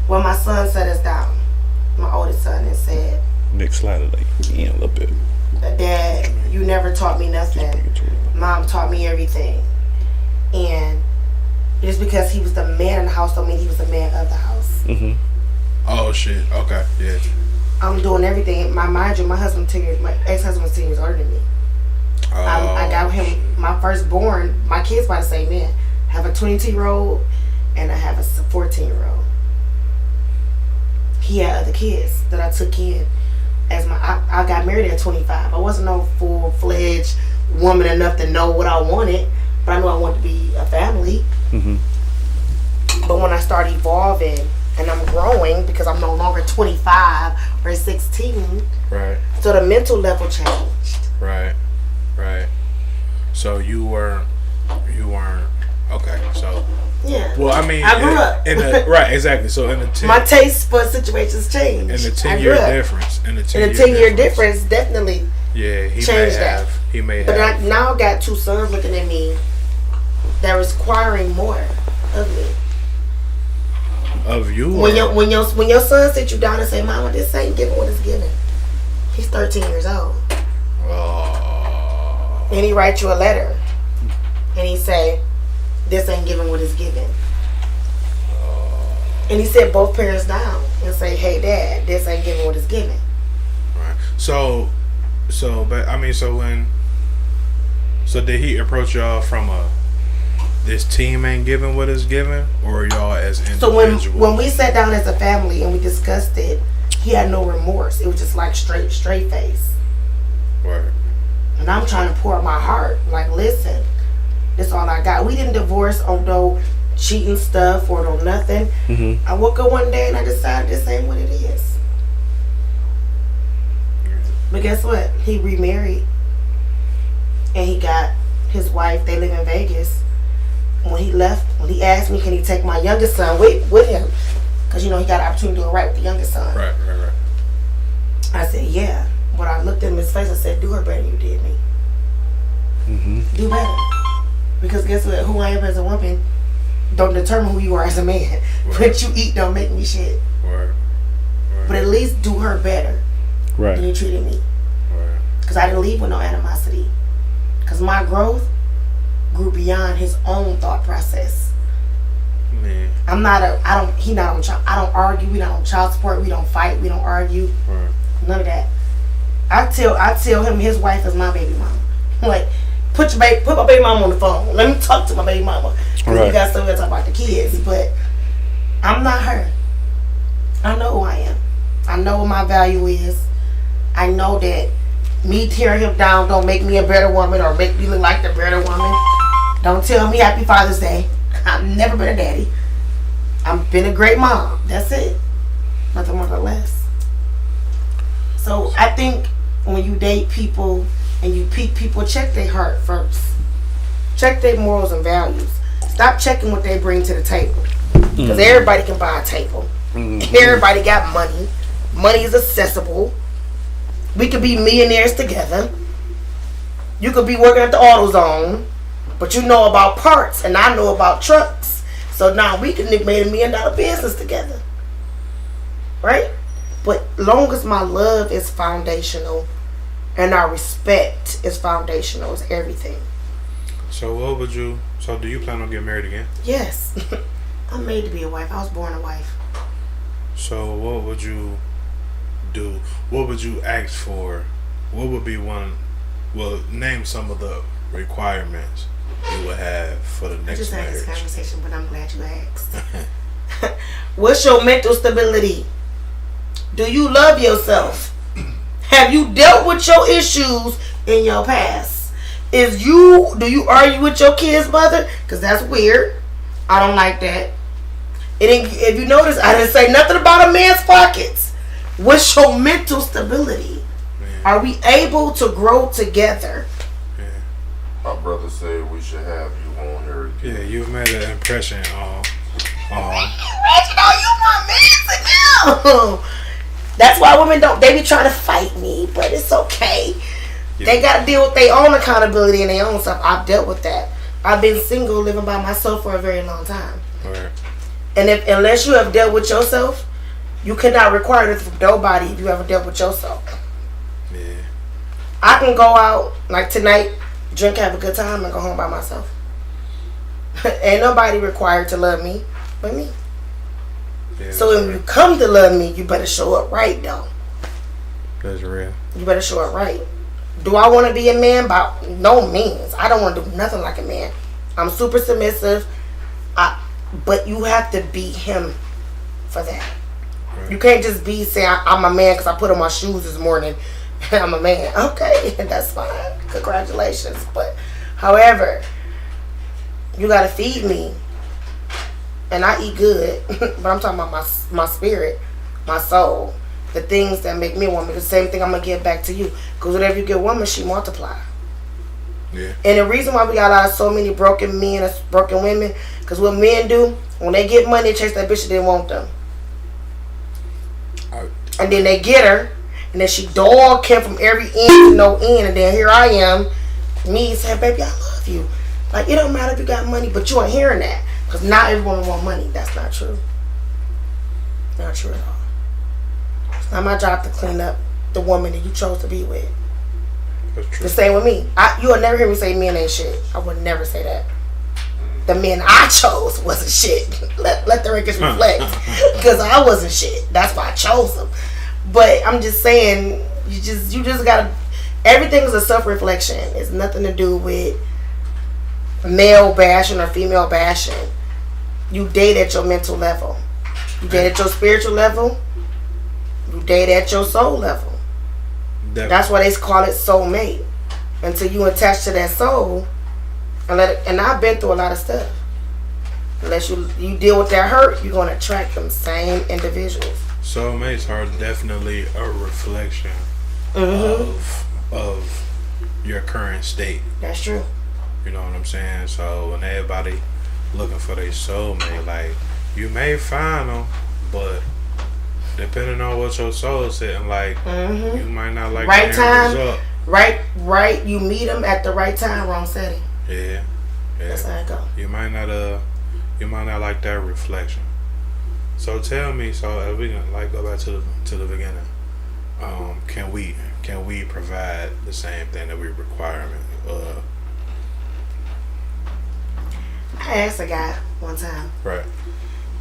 [SPEAKER 3] When my son set us down, my oldest son, and said,
[SPEAKER 1] Nick slided like a little bit.
[SPEAKER 3] Dad, you never taught me nothing. Mom taught me everything. And just because he was the man in the house don't mean he was the man of the house.
[SPEAKER 1] Mm-hmm.
[SPEAKER 2] Oh shit. Okay. Yeah.
[SPEAKER 3] I'm doing everything. Mind you, my ex-husband was 10 years older than me. I got him my firstborn. My kids by the same man. I have a 22-year-old and I have a 14-year-old. He had other kids that I took in as I got married at 25. I wasn't no full-fledged woman enough to know what I wanted, but I knew I wanted to be a family.
[SPEAKER 1] Mm-hmm.
[SPEAKER 3] But when I start evolving and I'm growing because I'm no longer 25 or 16,
[SPEAKER 2] Right.
[SPEAKER 3] so the mental level changed.
[SPEAKER 2] Right. So you weren't. Okay. So.
[SPEAKER 3] Yeah.
[SPEAKER 2] Well, I mean,
[SPEAKER 3] I grew up.
[SPEAKER 2] Right. Exactly. So in the 10,
[SPEAKER 3] My taste for situations changed.
[SPEAKER 2] in the
[SPEAKER 3] I
[SPEAKER 2] 10-year
[SPEAKER 3] grew up.
[SPEAKER 2] difference. In the
[SPEAKER 3] 10-year difference, definitely.
[SPEAKER 2] Yeah, he may
[SPEAKER 3] changed that.
[SPEAKER 2] have. He may
[SPEAKER 3] But
[SPEAKER 2] have.
[SPEAKER 3] I now got two sons looking at me that requiring more of me.
[SPEAKER 2] Of you.
[SPEAKER 3] When
[SPEAKER 2] or-
[SPEAKER 3] your son sit you down and say, "Mama, this ain't giving what it's giving." He's 13 years old,
[SPEAKER 2] Oh.
[SPEAKER 3] and he write you a letter, and he say, "This ain't giving what it's giving." And he sit both parents down and say, "Hey, Dad, this ain't giving what it's giving."
[SPEAKER 2] Right. So, but I mean, so did he approach y'all from this team ain't giving what it's giving, or y'all as individuals?
[SPEAKER 3] So when we sat down as a family and we discussed it, he had no remorse. It was just like straight face.
[SPEAKER 2] Word.
[SPEAKER 3] And I'm trying to pour out my heart. Like, listen, this all I got. We didn't divorce on no cheating stuff or no nothing.
[SPEAKER 1] Mm-hmm.
[SPEAKER 3] I woke up one day and I decided this ain't what it is. But guess what? He remarried. And he got his wife, they live in Vegas. When he asked me, can he take my youngest son with him? Because, he got an opportunity to do it right with the youngest son.
[SPEAKER 2] Right.
[SPEAKER 3] I said, yeah. But I looked at him in his face and said, do her better than you did me.
[SPEAKER 1] Mm-hmm.
[SPEAKER 3] Do better. Because guess what? Who I am as a woman don't determine who you are as a man.
[SPEAKER 2] Right.
[SPEAKER 3] What you eat don't make me shit.
[SPEAKER 2] Right.
[SPEAKER 3] But at least do her better than you treated me.
[SPEAKER 2] Right.
[SPEAKER 3] Because I didn't leave with no animosity. Because my growth grew beyond his own thought process.
[SPEAKER 2] Man.
[SPEAKER 3] I don't argue. We not on child support. We don't fight. We don't argue.
[SPEAKER 2] Right.
[SPEAKER 3] None of that. I tell him his wife is my baby mama. Like, put my baby mama on the phone. Let me talk to my baby mama. Because you guys still gotta talk about the kids. But I'm not her. I know who I am. I know what my value is. I know that me tearing him down don't make me a better woman or make me look like the better woman. Don't tell me Happy Father's Day. I've never been a daddy. I've been a great mom. That's it. Nothing more or less. So I think when you date people and you pick people, check their heart first. Check their morals and values. Stop checking what they bring to the table. Because everybody can buy a table. Everybody got money. Money is accessible. We could be millionaires together. You could be working at the AutoZone, but you know about parts and I know about trucks. So now we could make $1 million business together. Right? But long as my love is foundational and our respect is foundational, is everything.
[SPEAKER 2] So do you plan on getting married again?
[SPEAKER 3] Yes. I'm made to be a wife. I was born a wife.
[SPEAKER 2] So what would you do? What would you ask for? What would be name some of the requirements you would have for the
[SPEAKER 3] I
[SPEAKER 2] next
[SPEAKER 3] just had
[SPEAKER 2] marriage.
[SPEAKER 3] this conversation, but I'm glad you asked. What's your mental stability? Do you love yourself? Have you dealt with your issues in your past? Do you argue with your kid's mother? Because that's weird. I don't like that. If you notice, I didn't say nothing about a man's pockets. What's your mental stability?
[SPEAKER 2] Man.
[SPEAKER 3] Are we able to grow together?
[SPEAKER 2] Yeah.
[SPEAKER 4] My brother said we should have you on here again.
[SPEAKER 2] Yeah, you've made an impression on.
[SPEAKER 3] Reginald, you my man now. That's why women they be trying to fight me, but it's okay.
[SPEAKER 2] Yeah.
[SPEAKER 3] They got to deal with their own accountability and their own stuff. I've dealt with that. I've been single, living by myself for a very long time.
[SPEAKER 2] Right.
[SPEAKER 3] And unless you have dealt with yourself, you cannot require this from nobody if you ever dealt with yourself.
[SPEAKER 2] Yeah.
[SPEAKER 3] I can go out, like tonight, drink, have a good time, and go home by myself. Ain't nobody required to love me but me.
[SPEAKER 2] Yeah,
[SPEAKER 3] So when you come to love me, you better show up right, though.
[SPEAKER 2] That's real.
[SPEAKER 3] You better show up right. Do I want to be a man? By no means. I don't want to do nothing like a man. I'm super submissive. But you have to be him for that.
[SPEAKER 2] Right.
[SPEAKER 3] You can't just be saying I'm a man because I put on my shoes this morning. I'm a man. Okay, that's fine. Congratulations. But however, you got to feed me. And I eat good. But I'm talking about my spirit, my soul. The things that make me a woman. The same thing I'm going to give back to you. Because whatever you give a woman, she multiply.
[SPEAKER 2] Yeah.
[SPEAKER 3] And the reason why we got so many broken men and broken women, because what men do, when they get money, they chase that bitch that didn't want them. And then they get her, and then she dog him from every end to no end, and then here I am, me saying, baby, I love you. Like, it don't matter if you got money, but you ain't hearing that. Because not everyone want money. That's not true. Not true at all. It's not my job to clean up the woman that you chose to be with.
[SPEAKER 2] That's true.
[SPEAKER 3] The same with me. You will never hear me say men ain't shit. I would never say that. The men I chose wasn't shit. Let the records reflect. Because I wasn't shit. That's why I chose them. But I'm just saying, you just gotta. Everything is a self-reflection. It's nothing to do with male bashing or female bashing. You date at your mental level. You date at your spiritual level. You date at your soul level. That's why they call it soulmate. Until you attach to that soul, and I've been through a lot of stuff. Unless you deal with that hurt, you're gonna attract them same individuals.
[SPEAKER 2] Soulmates are definitely a reflection of your current state.
[SPEAKER 3] That's true.
[SPEAKER 2] You know what I'm saying? So when everybody looking for their soulmate, like, you may find them, but depending on what your soul is sitting like, you might not like
[SPEAKER 3] right
[SPEAKER 2] the
[SPEAKER 3] time,
[SPEAKER 2] end result.
[SPEAKER 3] Right. You meet them at the right time, wrong setting.
[SPEAKER 2] Yeah.
[SPEAKER 3] That's how it go.
[SPEAKER 2] You might not like that reflection. So tell me, so if we can like go back to the beginning, can we provide the same thing that we require?
[SPEAKER 3] I asked a guy one time.
[SPEAKER 2] Right.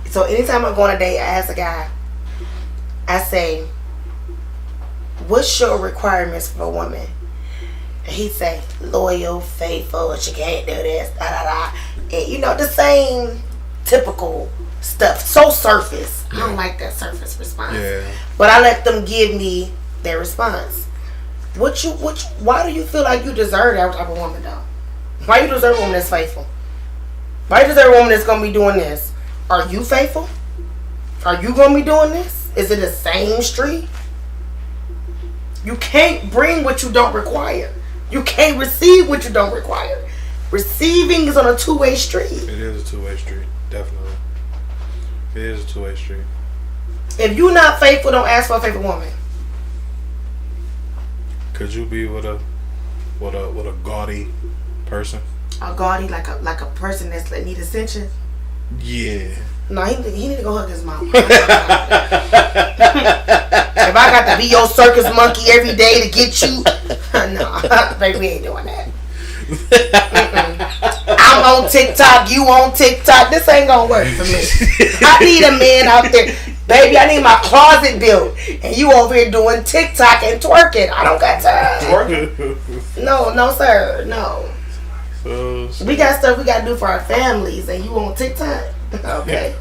[SPEAKER 3] So anytime I go on a date, I ask a guy, I say, what's your requirements for a woman? And he say, loyal, faithful, she can't do this, da da da. And you know, the same typical stuff. So surface. I don't like that surface response.
[SPEAKER 2] Yeah.
[SPEAKER 3] But I let them give me their response. Why do you feel like you deserve that type of woman though? Why you deserve a woman that's faithful? Why you deserve a woman that's gonna be doing this? Are you faithful? Are you gonna be doing this? Is it the same street? You can't bring what you don't require. You can't receive what you don't require. Receiving is on a two-way street.
[SPEAKER 2] It is a two-way street, definitely. It is a two-way street.
[SPEAKER 3] If you're not faithful, don't ask for a faithful woman.
[SPEAKER 2] Could you be with a gaudy person?
[SPEAKER 3] A gaudy, like a person that's that need attention.
[SPEAKER 2] Yeah.
[SPEAKER 3] No, he need to go hug his mama. If I got to be your circus monkey every day to get you, no, baby, we ain't doing that. I'm on TikTok, you on TikTok. This ain't gonna work for me. I need a man out there, baby. I need my closet built, and you over here doing TikTok and twerking. I don't got time.
[SPEAKER 2] Twerking?
[SPEAKER 3] No, sir, no.
[SPEAKER 2] So,
[SPEAKER 3] We got stuff we gotta do for our families, and you on TikTok? Okay.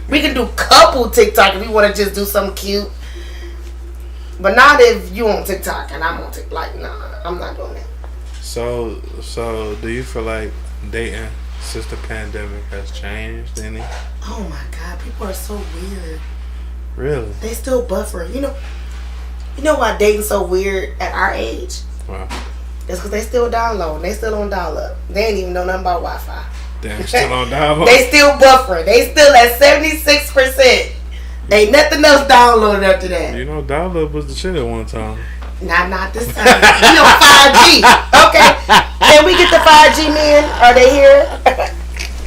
[SPEAKER 3] We can do couple TikTok if we want to just do something cute, but not if you on TikTok and I'm on TikTok. Like, nah, I'm not doing that.
[SPEAKER 2] So do you feel like dating since the pandemic has changed any?
[SPEAKER 3] Oh my God, people are so weird.
[SPEAKER 2] Really?
[SPEAKER 3] They still buffering. You know why dating so weird at our age?
[SPEAKER 2] Wow.
[SPEAKER 3] That's because they still downloading. They still on dial-up. They ain't even know nothing about Wi-Fi.
[SPEAKER 2] Damn, still on download.
[SPEAKER 3] They still buffering. They still at 76%. Ain't nothing else downloaded after that.
[SPEAKER 2] You know, download was the shit at one time.
[SPEAKER 3] Not this time. We on 5G. Okay. Can we get the 5G men? Are they here?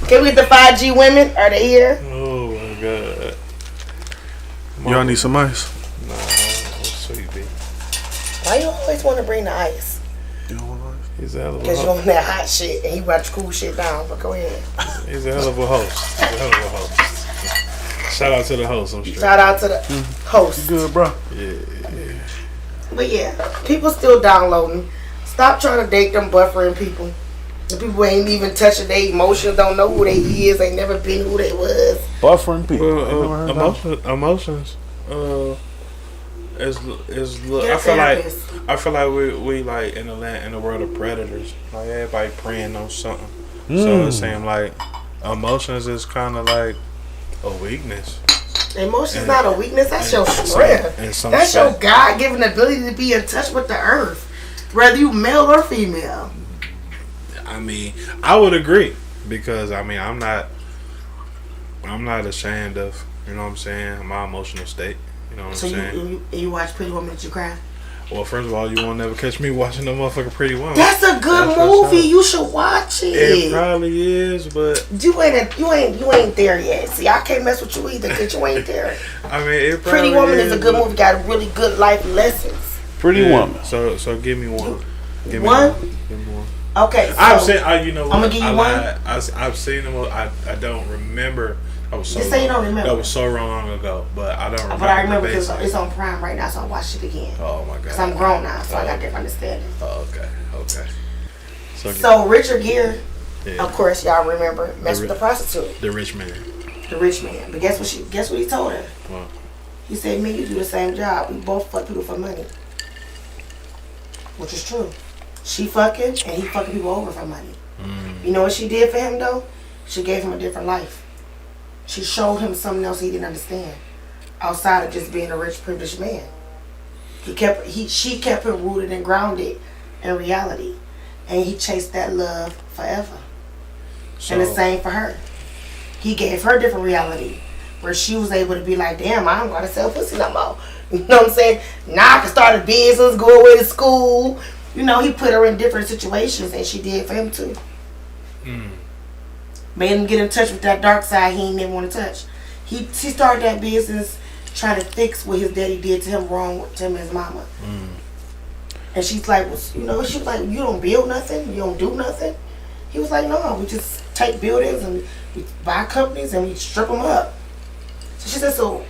[SPEAKER 3] Can we get the 5G women? Are they here?
[SPEAKER 2] Oh my God.
[SPEAKER 1] Y'all need some ice?
[SPEAKER 2] Nah, sweet B.
[SPEAKER 3] Why you always want to bring the ice?
[SPEAKER 1] You don't want ice?
[SPEAKER 2] He's a hell of a
[SPEAKER 3] Because you
[SPEAKER 2] host.
[SPEAKER 3] on that hot shit and you about to cool shit down. But go ahead.
[SPEAKER 2] He's a hell of a host. He's a hell of a host. Shout out to the host. I'm straight.
[SPEAKER 3] Shout out to the host.
[SPEAKER 1] Good, bro.
[SPEAKER 2] Yeah.
[SPEAKER 3] But yeah, people still downloading. Stop trying to date them buffering people. The people ain't even touching their emotions, don't know who they is, ain't never been who they was.
[SPEAKER 1] Buffering people.
[SPEAKER 2] Well, emotions. Is look.
[SPEAKER 3] Get a therapist.
[SPEAKER 2] I feel like we like in the world of predators. Like everybody preying on something. So it seems like emotions is kind of like a weakness.
[SPEAKER 3] Emotion's not a weakness. That's your strength. That's your God-given ability to be in touch with the earth, whether you male or female.
[SPEAKER 2] I mean, I would agree because I mean I'm not ashamed of, you know what I'm saying, my emotional state. You know what I'm saying?
[SPEAKER 3] So you watch Pretty Woman, did you cry?
[SPEAKER 2] Well, first of all, you won't never catch me watching the motherfucking Pretty Woman.
[SPEAKER 3] That's a good movie. You should watch it.
[SPEAKER 2] It probably is, but
[SPEAKER 3] you ain't there yet. See, I can't mess with you either because you ain't there.
[SPEAKER 2] I mean, it probably
[SPEAKER 3] Pretty Woman is a good movie. Got really good life lessons.
[SPEAKER 1] Pretty woman.
[SPEAKER 2] So give me one. Give me
[SPEAKER 3] One?
[SPEAKER 2] Give me one.
[SPEAKER 3] Okay, so
[SPEAKER 2] I've seen. You know what?
[SPEAKER 3] I'm gonna give you one.
[SPEAKER 2] I've seen them. I don't remember. I was so.
[SPEAKER 3] Just say you don't remember.
[SPEAKER 2] That was so long ago, but I don't remember.
[SPEAKER 3] But I remember
[SPEAKER 2] the
[SPEAKER 3] because
[SPEAKER 2] basics.
[SPEAKER 3] it's on Prime right now, so I watched it again.
[SPEAKER 2] Oh my God.
[SPEAKER 3] Because I'm grown now, so I got different understanding.
[SPEAKER 2] Oh, okay.
[SPEAKER 3] So Richard Gere,
[SPEAKER 2] yeah,
[SPEAKER 3] of course, y'all remember, messed with the prostitute,
[SPEAKER 2] the rich man.
[SPEAKER 3] the rich man. But guess what he told her?
[SPEAKER 2] What?
[SPEAKER 3] He said, "Me, you do the same job. We both fuck people for money," which is true. She fucking and he fucking people over for money. You know what she did for him though? She gave him a different life. She showed him something else he didn't understand, outside of just being a rich, privileged man. She kept him rooted and grounded in reality. and he chased that love forever.
[SPEAKER 2] So,
[SPEAKER 3] And the same for her. He gave her different reality where she was able to be like, damn, I don't gotta sell pussy no more. You know what I'm saying? Now I can start a business, go away to school. You know, he put her in different situations, and she did for him too. Made him get in touch with that dark side he ain't never want to touch. He started that business trying to fix what his daddy did to him wrong to him and his mama. And she's like, well, you know, she was like, you don't build nothing, you don't do nothing. He was like, no, we just take buildings and we buy companies and we strip them up. So she said, so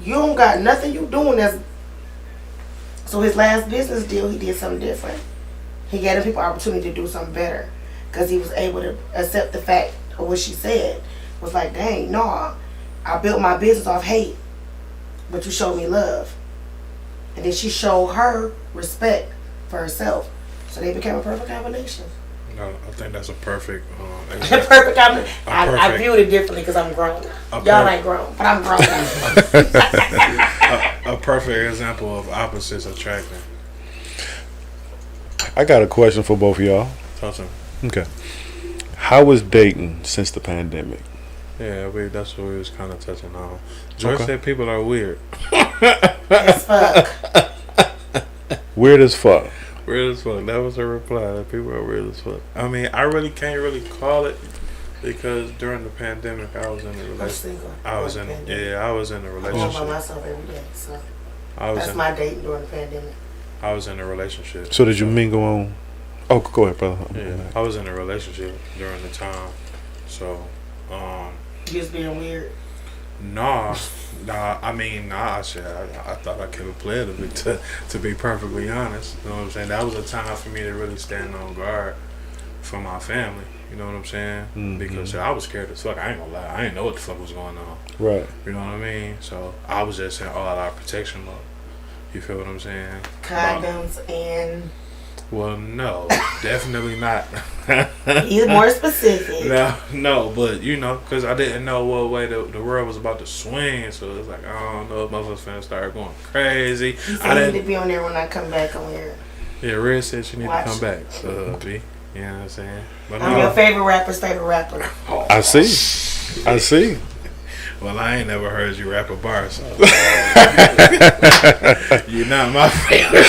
[SPEAKER 3] you don't got nothing you doing that's... So his last business deal, he did something different. He gave people opportunity to do something better because he was able to accept the fact of what she said. Was like, dang, no, I built my business off hate, but you showed me love. And then she showed her respect for herself. So they became a perfect combination.
[SPEAKER 2] No, I think that's a perfect
[SPEAKER 3] Perfect combination. I viewed it differently because I'm grown. Y'all ain't grown, but I'm grown.
[SPEAKER 2] a perfect example of opposites attracting.
[SPEAKER 1] I got a question for both of y'all.
[SPEAKER 2] Talk to me.
[SPEAKER 1] Okay. How was Dayton since the pandemic?
[SPEAKER 2] Yeah, that's what we was kind of touching on. George
[SPEAKER 1] Okay.
[SPEAKER 2] said people are weird.
[SPEAKER 3] As fuck.
[SPEAKER 1] Weird as fuck.
[SPEAKER 2] Weird as fuck. That was her reply. That people are weird as fuck. I mean, I really can't really call it because during the pandemic, I was in a
[SPEAKER 3] I'm
[SPEAKER 2] relationship.
[SPEAKER 3] single.
[SPEAKER 2] I was in a
[SPEAKER 3] I'm by
[SPEAKER 2] relationship.
[SPEAKER 3] myself every day, so
[SPEAKER 2] I was
[SPEAKER 3] that's
[SPEAKER 2] in.
[SPEAKER 3] my dating during the pandemic.
[SPEAKER 2] I was in a relationship.
[SPEAKER 1] So did you mingle on? Oh, go ahead, brother.
[SPEAKER 2] Yeah, I was in a relationship during the time. So,
[SPEAKER 3] You just being weird.
[SPEAKER 2] Nah. I thought I kept it playing to be perfectly honest. You know what I'm saying? That was a time for me to really stand on guard for my family. You know what I'm saying?
[SPEAKER 1] Mm-hmm.
[SPEAKER 2] Because I was scared as fuck. I ain't gonna lie. I didn't know what the fuck was going on.
[SPEAKER 1] Right.
[SPEAKER 2] You know what I mean? So I was just in all out protection mode. You feel what I'm saying?
[SPEAKER 3] Condoms and...
[SPEAKER 2] Well, no, definitely not.
[SPEAKER 3] He's more specific.
[SPEAKER 2] No, but you know, because I didn't know what way the world was about to swing, so it's like I don't know if motherfuckers finna start going crazy.
[SPEAKER 3] He said you need to be on there when I come back on here.
[SPEAKER 2] Yeah, Red said she need
[SPEAKER 3] Watch.
[SPEAKER 2] to come back. B, you know what I'm saying? But
[SPEAKER 3] I'm your favorite rapper's favorite rapper.
[SPEAKER 1] I see.
[SPEAKER 2] Well, I ain't never heard you rap a bar, so you're not my favorite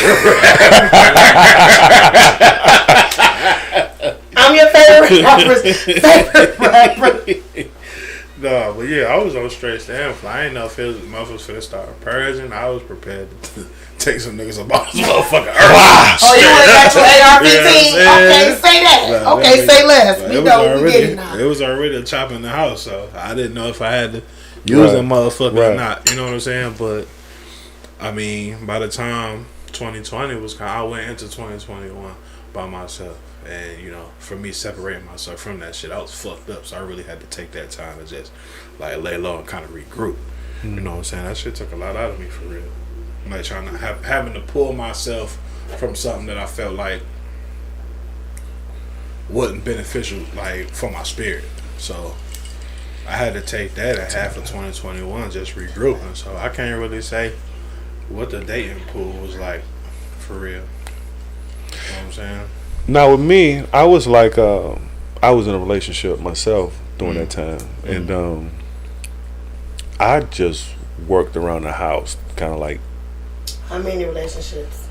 [SPEAKER 3] I'm your favorite rapper's favorite rapper.
[SPEAKER 2] No, but yeah, I was on straight standpoint. I didn't know if it was motherfuckers finna start purging. I was prepared to take some niggas up on this motherfucking earth.
[SPEAKER 3] Oh, you wanna got your AR-15?
[SPEAKER 2] Yeah,
[SPEAKER 3] Okay, say that.
[SPEAKER 2] Nah,
[SPEAKER 3] Okay, say less.
[SPEAKER 2] Like,
[SPEAKER 3] We know we get it now.
[SPEAKER 2] it was already a chop in the house, so I didn't know if I had to use a motherfucker or not. You know what I'm saying? But I mean, by the time 2020 was I went into 2021 by myself. And, you know, for me separating myself from that shit, I was fucked up. So I really had to take that time to just, like, lay low and kind of regroup. You know what I'm saying? That shit took a lot out of me, for real. Like, trying to having to pull myself from something that I felt like wasn't beneficial, like, for my spirit. So I had to take that at half of 2021, just regrouping. So I can't really say what the dating pool was like, for real. You know what I'm saying?
[SPEAKER 1] Now with me, I was like, I was in a relationship myself during that time, and I just worked around the house, kind of like.
[SPEAKER 3] How many relationships?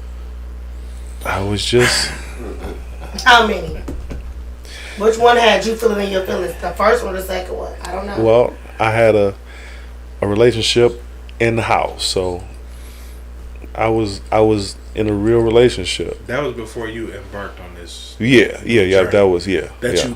[SPEAKER 1] I was just.
[SPEAKER 3] How many? Which one had you feeling in your feelings? The first one or the second one? I don't know.
[SPEAKER 1] Well, I had a relationship in the house, so I was in a real relationship.
[SPEAKER 2] That was before you embarked on this.
[SPEAKER 1] Yeah. That was
[SPEAKER 2] you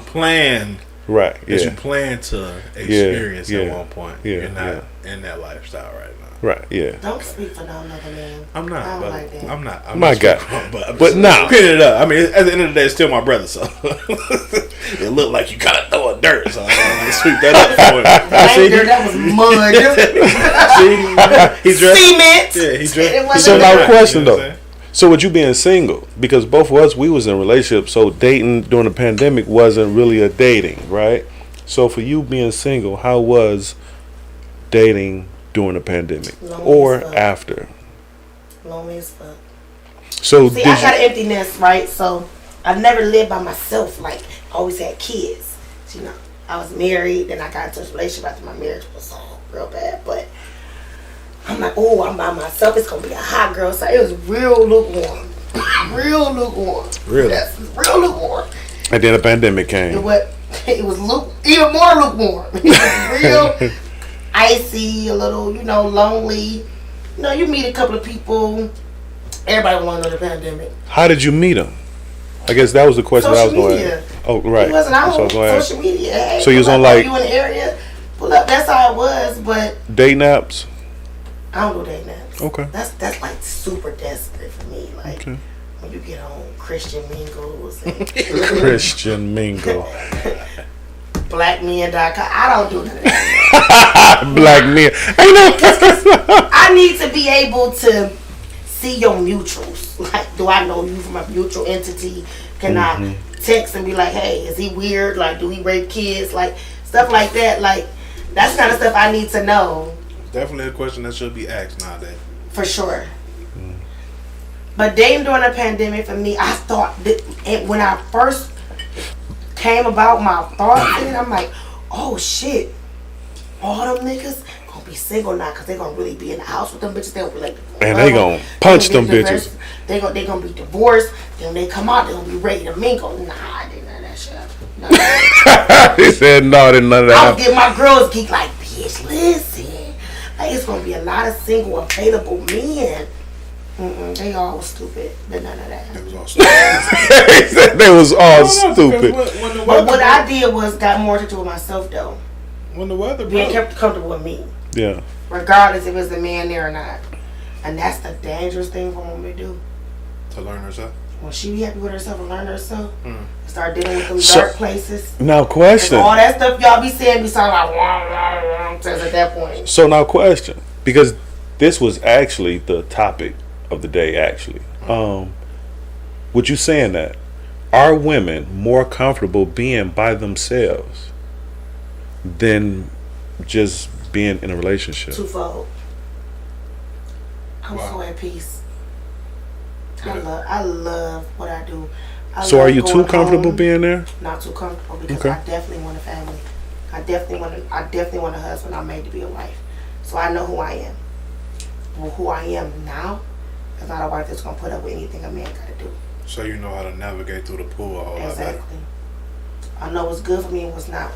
[SPEAKER 2] planned.
[SPEAKER 1] Right.
[SPEAKER 2] That
[SPEAKER 1] Yeah.
[SPEAKER 2] you plan to experience
[SPEAKER 1] Yeah.
[SPEAKER 2] at one point.
[SPEAKER 1] Yeah.
[SPEAKER 2] You're not in that lifestyle right now.
[SPEAKER 1] Right. Yeah.
[SPEAKER 3] Don't speak for no other man.
[SPEAKER 2] I'm not.
[SPEAKER 3] I don't
[SPEAKER 2] But
[SPEAKER 3] like that.
[SPEAKER 2] I'm not.
[SPEAKER 1] My
[SPEAKER 2] not
[SPEAKER 1] God.
[SPEAKER 2] speaking,
[SPEAKER 1] But now-
[SPEAKER 2] picking it up. I mean, at the end of the day, it's still my brother. So it looked like you kind of throwing dirt. So I'm gonna sweep that up for him.
[SPEAKER 3] That was mud.
[SPEAKER 2] He dressed.
[SPEAKER 3] Cement.
[SPEAKER 2] Yeah, he dressed.
[SPEAKER 3] It wasn't
[SPEAKER 1] So now
[SPEAKER 3] dirt.
[SPEAKER 1] the question
[SPEAKER 2] You know what
[SPEAKER 1] though.
[SPEAKER 2] I'm saying?
[SPEAKER 1] So with you being single, because both of us, we was in relationships, so dating during the pandemic wasn't really a dating, right? So for you being single, how was dating during the pandemic
[SPEAKER 3] Lonely
[SPEAKER 1] or
[SPEAKER 3] as fuck.
[SPEAKER 1] after?
[SPEAKER 3] Lonely as fuck.
[SPEAKER 1] So
[SPEAKER 3] See,
[SPEAKER 1] did
[SPEAKER 3] I got
[SPEAKER 1] you?
[SPEAKER 3] an empty nest, right? So I never lived by myself. Like, I always had kids. So, you know, I was married, then I got into a relationship after my marriage was real bad. But I'm like, oh, I'm by myself. It's gonna be a hot girl. So it was real lukewarm, real lukewarm.
[SPEAKER 1] Really?
[SPEAKER 3] Yes, real lukewarm.
[SPEAKER 1] And then a pandemic came.
[SPEAKER 3] It was even more lukewarm. It was real icy, a little, you know, lonely. You know, you meet a couple of people. Everybody want to know the pandemic.
[SPEAKER 1] How did you meet him? I guess that was the question I was going to ask. Oh, right.
[SPEAKER 3] He wasn't
[SPEAKER 1] That's what I
[SPEAKER 3] out
[SPEAKER 1] was
[SPEAKER 3] on
[SPEAKER 1] gonna ask.
[SPEAKER 3] social media. Hey,
[SPEAKER 1] So you was on like
[SPEAKER 3] you in the area? Pull up. That's how it was. But
[SPEAKER 1] dating apps?
[SPEAKER 3] I don't do dating apps.
[SPEAKER 1] Okay.
[SPEAKER 3] That's like super desperate for me. Like
[SPEAKER 1] Okay.
[SPEAKER 3] when you get on Christian Mingles and
[SPEAKER 1] Christian Mingle.
[SPEAKER 3] blackmen.com. I don't do none of that.
[SPEAKER 1] Black men.
[SPEAKER 3] I need to be able to see your mutuals. Like, do I know you from a mutual entity? Can I text and be like, hey, is he weird? Like, do he rape kids? Like, stuff like that. Like, that's the kind of stuff I need to know.
[SPEAKER 2] Definitely a question that should be asked nowadays.
[SPEAKER 3] For sure. But dating during the pandemic, for me, I thought that when I first came about my thoughts, and I'm like, oh shit, all them niggas gonna be single now because they gonna really be in the house with them bitches. They'll be like,
[SPEAKER 1] And they gonna punch them bitches.
[SPEAKER 3] They gonna be divorced. Then when they come out, they gonna be ready to mingle. Nah, I didn't know that shit. No.
[SPEAKER 1] He said no, didn't none of
[SPEAKER 3] I was
[SPEAKER 1] that.
[SPEAKER 3] getting my girls geek like, bitch, listen. Like, it's gonna be a lot of single available men. They all was stupid, but none of that.
[SPEAKER 2] It was all stupid.
[SPEAKER 1] He said they was all stupid.
[SPEAKER 3] But what I did was got more to do with myself though.
[SPEAKER 2] When the weather
[SPEAKER 3] Being
[SPEAKER 2] broke.
[SPEAKER 3] kept comfortable with me,
[SPEAKER 1] Yeah.
[SPEAKER 3] regardless if it's the man there or not. And that's the dangerous thing for a woman to do.
[SPEAKER 2] To learn herself.
[SPEAKER 3] When she be happy with herself and learn herself, start dealing with them
[SPEAKER 1] So-
[SPEAKER 3] dark places.
[SPEAKER 1] Now
[SPEAKER 3] And
[SPEAKER 1] question.
[SPEAKER 3] all that stuff y'all be saying be sounding like wah, wah, wah, says at that point.
[SPEAKER 1] So now question. Because this was actually the topic of the day actually. With you saying that, are women more comfortable being by themselves than just being in a relationship?
[SPEAKER 3] Twofold. I'm so at peace. I love what I do.
[SPEAKER 1] So
[SPEAKER 3] love
[SPEAKER 1] are you too
[SPEAKER 3] going
[SPEAKER 1] comfortable
[SPEAKER 3] home.
[SPEAKER 1] being there?
[SPEAKER 3] Not too comfortable because
[SPEAKER 1] Okay.
[SPEAKER 3] I definitely want a family. I definitely want a husband. I'm made to be a wife. So I know who I am. Well, who I am now is not a wife that's gonna put up with anything a man gotta do.
[SPEAKER 2] So you know how to navigate through the pool a whole lot better.
[SPEAKER 3] Exactly. I know what's good for me and what's not.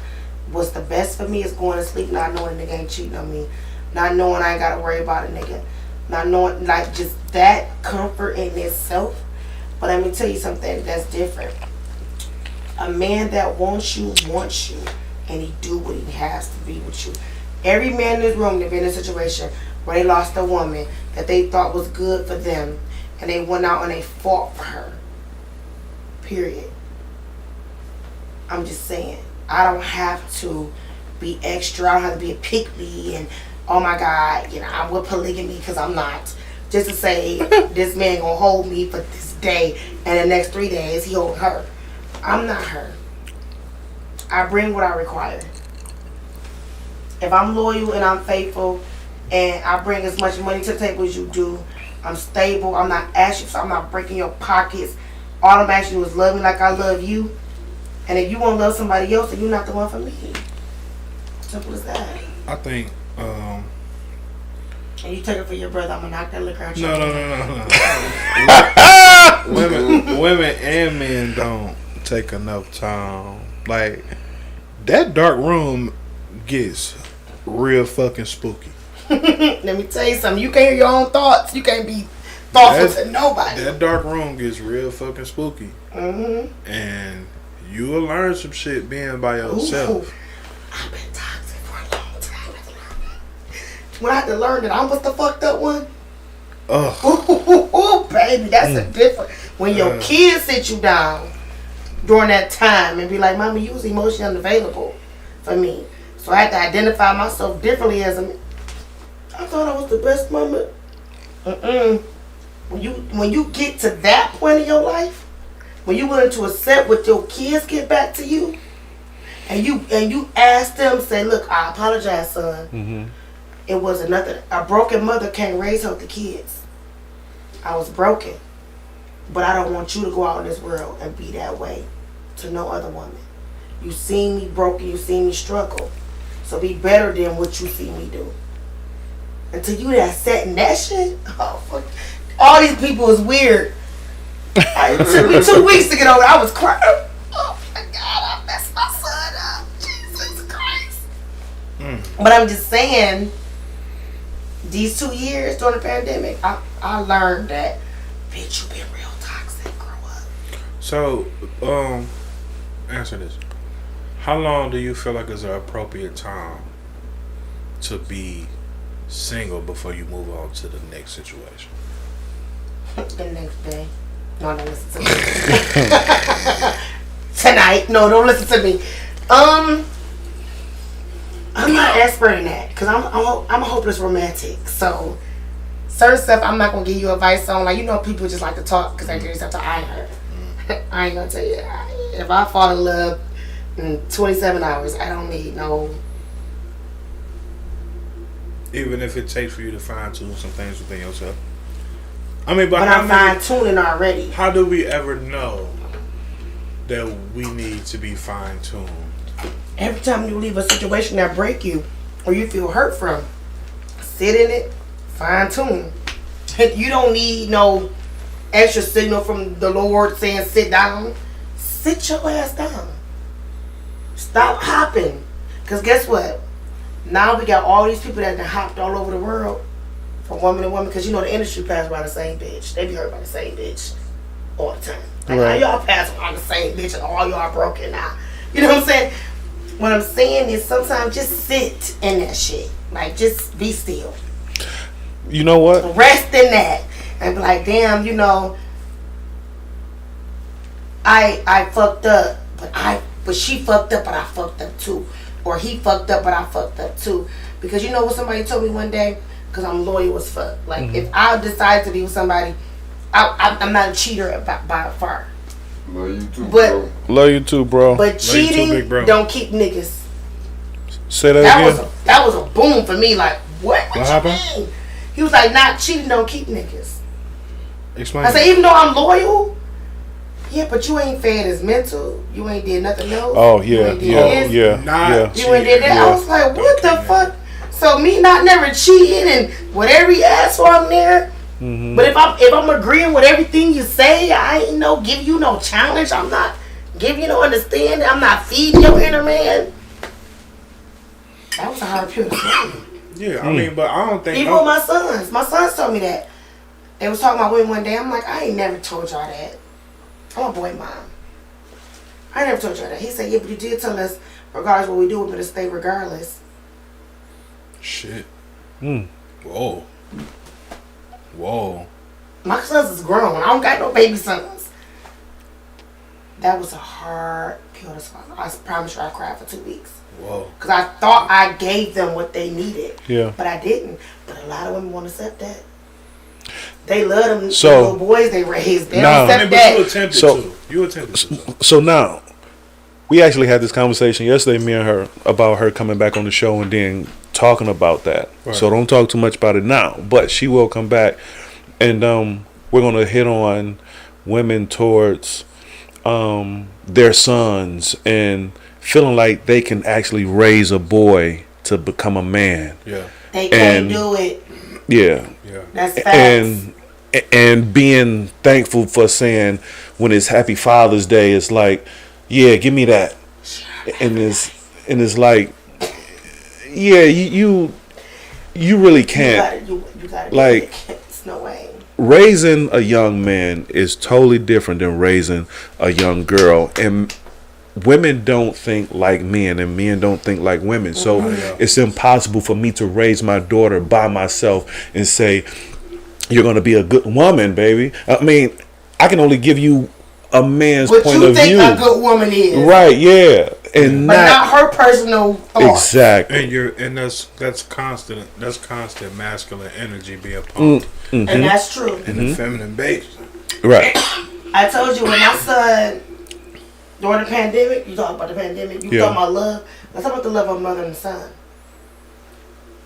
[SPEAKER 3] What's the best for me is going to sleep not knowing a nigga ain't cheating on me. Not knowing I ain't gotta worry about a nigga. Not knowing, like, just that comfort in itself. But let me tell you something that's different. A man that wants you, and he do what he has to be with you. Every man in this room that been in a situation where they lost a woman that they thought was good for them, and they went out and they fought for her. Period. I'm just saying, I don't have to be extra. I don't have to be a pick-me and, oh my God, you know, I'm with polygamy because I'm not. Just to say, this man gonna hold me for this day, and the next 3 days he hold her. I'm not her. I bring what I require. If I'm loyal and I'm faithful, and I bring as much money to the table as you do, I'm stable. I'm not asking, so I'm not breaking your pockets. All I'm asking you is love me like I love you. And if you want to love somebody else, then you're not the one for me. Simple as that.
[SPEAKER 2] I think.
[SPEAKER 3] And you take it for your brother, I'm gonna knock that liquor out your
[SPEAKER 2] No. Women and men don't take enough time. Like, that dark room gets real fucking spooky.
[SPEAKER 3] Let me tell you something. You can't hear your own thoughts. You can't be thoughtful to nobody.
[SPEAKER 2] That dark room gets real fucking spooky.
[SPEAKER 3] Mm-hmm.
[SPEAKER 2] And you will learn some shit being by yourself.
[SPEAKER 3] Ooh, I've been toxic for a long time. When I had to learn that I was the fucked up one.
[SPEAKER 2] Ugh.
[SPEAKER 3] Ooh, baby, that's a different. When your kids sit you down during that time and be like, "Mama, you was emotionally unavailable for me," so I had to identify myself differently as a. I thought I was the best mama. When you get to that point in your life, when you're willing to accept what your kids get back to you, and you ask them, say, "Look, I apologize, son.
[SPEAKER 1] Mm-hmm.
[SPEAKER 3] It wasn't nothing. A broken mother can't raise healthy kids. I was broken. But I don't want you to go out in this world and be that way to no other woman. You seen me broken, you seen me struggle. So be better than what you see me do. Until you that set in that shit, oh fuck. All these people is weird. It took me 2 weeks to get over it. I was crying. Oh my God, I messed my son up. Jesus Christ. But I'm just saying, these 2 years during the pandemic, I learned that, bitch, you been real toxic. Grow up.
[SPEAKER 2] So, answer this. How long do you feel like is an appropriate time to be single before you move on to the next situation?
[SPEAKER 3] The next day. No, don't listen to me. Tonight. No, don't listen to me. I'm not expert in that because I'm a hopeless romantic. So certain stuff I'm not gonna give you advice on. Like, you know, people just like to talk because they just have to iron her. I ain't gonna tell you. If I fall in love in 27 hours, I don't need no.
[SPEAKER 2] Even if it takes for you to fine tune some things within yourself. I mean, but
[SPEAKER 3] I'm fine tuning already.
[SPEAKER 2] How do we ever know that we need to be fine tuned?
[SPEAKER 3] Every time you leave a situation that break you or you feel hurt from, sit in it, fine tune. You don't need no extra signal from the Lord saying sit down. Sit your ass down. Stop hopping. Because guess what? Now we got all these people that have hopped all over the world from woman to woman. Because you know the industry pass by the same bitch. They be hurt by the same bitch all the time. Like,
[SPEAKER 1] Right.
[SPEAKER 3] how y'all pass by the same bitch and all y'all broken now? You know what I'm saying? What I'm saying is sometimes just sit in that shit. Like, just be still.
[SPEAKER 1] You know what?
[SPEAKER 3] Rest in that. And be like, damn, you know, I fucked up, but she fucked up, but I fucked up too. Or he fucked up, but I fucked up too. Because you know what somebody told me one day? Because I'm loyal as fuck. Like, if I decide to be with somebody, I'm not a cheater by far.
[SPEAKER 4] Love you too,
[SPEAKER 3] But-
[SPEAKER 4] bro.
[SPEAKER 1] Love you too, bro.
[SPEAKER 3] But
[SPEAKER 2] you too,
[SPEAKER 3] cheating
[SPEAKER 2] big bro.
[SPEAKER 3] don't keep niggas.
[SPEAKER 1] Say that again.
[SPEAKER 3] That was a boom for me. Like, what you
[SPEAKER 2] happened?
[SPEAKER 3] mean? He was like, not cheating don't keep niggas.
[SPEAKER 2] Explain.
[SPEAKER 3] I said, even though I'm loyal, yeah, but you ain't fed his mental. You ain't did nothing else.
[SPEAKER 1] Oh
[SPEAKER 3] You
[SPEAKER 1] yeah,
[SPEAKER 3] ain't did
[SPEAKER 1] yeah,
[SPEAKER 3] this.
[SPEAKER 1] yeah,
[SPEAKER 2] Not-
[SPEAKER 1] yeah.
[SPEAKER 3] You ain't did that.
[SPEAKER 1] Yeah.
[SPEAKER 3] I was like, what the fuck? So me not never cheating and whatever he asked for, I'm there.
[SPEAKER 1] Mm-hmm.
[SPEAKER 3] But if I'm agreeing with everything you say, I ain't give you no challenge. I'm not giving you no understanding. I'm not feeding your inner man. That was a hard pill to swallow.
[SPEAKER 2] Yeah, I mean, but I don't think.
[SPEAKER 3] Even with my sons told me that. They was talking about women one day. I'm like, I ain't never told y'all that. I'm a boy mom. I ain't never told y'all that. He said, yeah, but you did tell us, regardless what we do, we're going to stay regardless.
[SPEAKER 2] Shit.
[SPEAKER 1] Mm.
[SPEAKER 2] Whoa. Whoa.
[SPEAKER 3] My sons is grown. I don't got no baby sons. That was a hard pill to swallow. I promise you I cried for 2 weeks.
[SPEAKER 2] Whoa.
[SPEAKER 3] Because I thought I gave them what they needed.
[SPEAKER 1] Yeah.
[SPEAKER 3] But I didn't. But a lot of women won't accept that. They love them
[SPEAKER 1] So-
[SPEAKER 3] little boys they raised. They
[SPEAKER 1] Now-
[SPEAKER 3] don't
[SPEAKER 2] I mean,
[SPEAKER 3] accept
[SPEAKER 2] but
[SPEAKER 3] that.
[SPEAKER 2] you attempted
[SPEAKER 1] So-
[SPEAKER 2] to. You attempted to.
[SPEAKER 1] So now, we actually had this conversation yesterday, me and her, about her coming back on the show and then talking about that.
[SPEAKER 2] Right.
[SPEAKER 1] So don't talk too much about it now. But she will come back, and we're gonna hit on women towards their sons and feeling like they can actually raise a boy to become a man.
[SPEAKER 2] Yeah.
[SPEAKER 3] They can't
[SPEAKER 1] and-
[SPEAKER 3] do it.
[SPEAKER 1] Yeah.
[SPEAKER 2] Yeah.
[SPEAKER 3] That's facts.
[SPEAKER 1] And being thankful for saying when it's Happy Father's Day, it's like, yeah, give me that. And it's like, yeah, you really can't.
[SPEAKER 3] You gotta do
[SPEAKER 1] like-
[SPEAKER 3] it. It's no way.
[SPEAKER 1] Raising a young man is totally different than raising a young girl. And women don't think like men, and men don't think like women. So it's impossible for me to raise my daughter by myself and say, you're going to be a good woman, baby. I mean, I can only give you a man's
[SPEAKER 3] What
[SPEAKER 1] point
[SPEAKER 3] you
[SPEAKER 1] of
[SPEAKER 3] think
[SPEAKER 1] view.
[SPEAKER 3] a good woman is.
[SPEAKER 1] Right, yeah. And
[SPEAKER 3] But not her personal thoughts.
[SPEAKER 1] exactly.
[SPEAKER 2] And that's constant. That's constant masculine energy being pumped
[SPEAKER 3] And that's true.
[SPEAKER 2] in the feminine base.
[SPEAKER 1] Right.
[SPEAKER 3] I told you when my son, during the pandemic, you talk about the pandemic, you
[SPEAKER 1] Yeah.
[SPEAKER 3] talk about love. Let's talk about the love of a mother and son.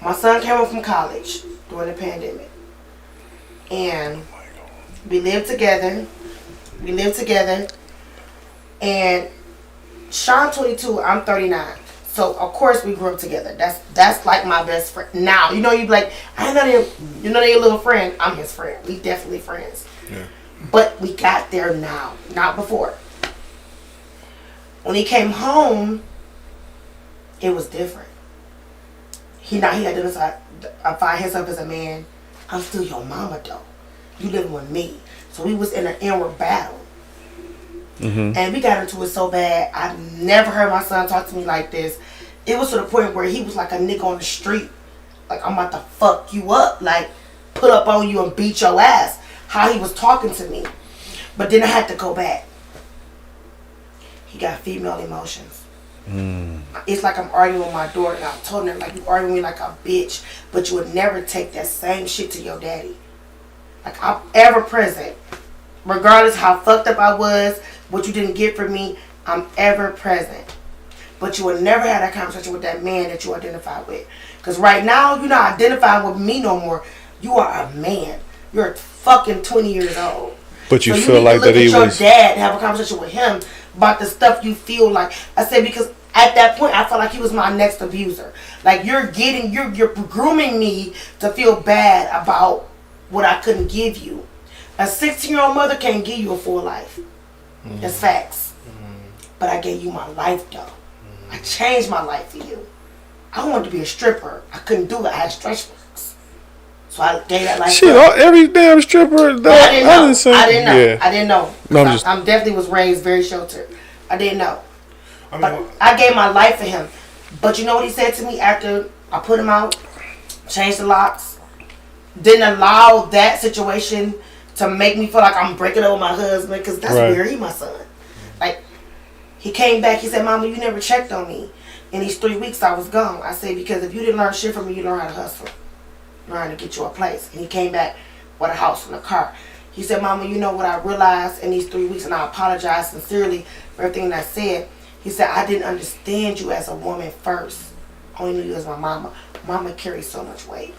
[SPEAKER 3] My son came home from college during the pandemic. And we lived together. We lived together. And Sean 22, I'm 39. So of course we grew up together. That's like my best friend. Now, you know, you be like, I know you know your little friend. I'm his friend. We definitely friends.
[SPEAKER 2] Yeah.
[SPEAKER 3] But we got there now, not before. When he came home, it was different. He identified himself as a man. I'm still your mama though. You living with me. So we was in an inward battle.
[SPEAKER 1] Mm-hmm.
[SPEAKER 3] And we got into it so bad. I never heard my son talk to me like this. It was to the point where he was like a nigga on the street. Like, I'm about to fuck you up. Like, put up on you and beat your ass. How he was talking to me. But then I had to go back. He got female emotions. It's like I'm arguing with my daughter. And I told her, like, you arguing with me like a bitch. But you would never take that same shit to your daddy. Like, I'm ever present. Regardless how fucked up I was, what you didn't get from me, I'm ever present. But you would never have that conversation with that man that you identify with. Because right now, you're not identifying with me no more. You are a man. You're fucking 20 years old.
[SPEAKER 1] But you
[SPEAKER 3] so
[SPEAKER 1] feel like that he was...
[SPEAKER 3] you need to look at your dad and have a conversation with him about the stuff you feel like. I said, because at that point, I felt like he was my next abuser. Like, you're grooming me to feel bad about what I couldn't give you. A 16-year-old mother can't give you a full life. That's facts. But I gave you my life, though. I changed my life for you. I wanted to be a stripper. I couldn't do it. I had stretch marks. So I gave that life.
[SPEAKER 1] Shit, every damn stripper.
[SPEAKER 3] I didn't know.
[SPEAKER 1] Yeah.
[SPEAKER 3] I didn't know.
[SPEAKER 1] No,
[SPEAKER 3] I'm definitely was raised very sheltered. I didn't know.
[SPEAKER 2] I mean,
[SPEAKER 3] I gave my life for him. But you know what he said to me after I put him out? Changed the locks. Didn't allow that situation to make me feel like I'm breaking up with my husband, because that's
[SPEAKER 1] right.
[SPEAKER 3] weird. He my son. Like, he came back, he said, Mama, you never checked on me. In these 3 weeks I was gone. I said, because if you didn't learn shit from me, you learn how to hustle. Learn to get you a place. And he came back with a house and a car. He said, Mama, you know what I realized in these 3 weeks, and I apologize sincerely for everything that I said. He said, I didn't understand you as a woman first. I only knew you as my mama. Mama carries so much weight.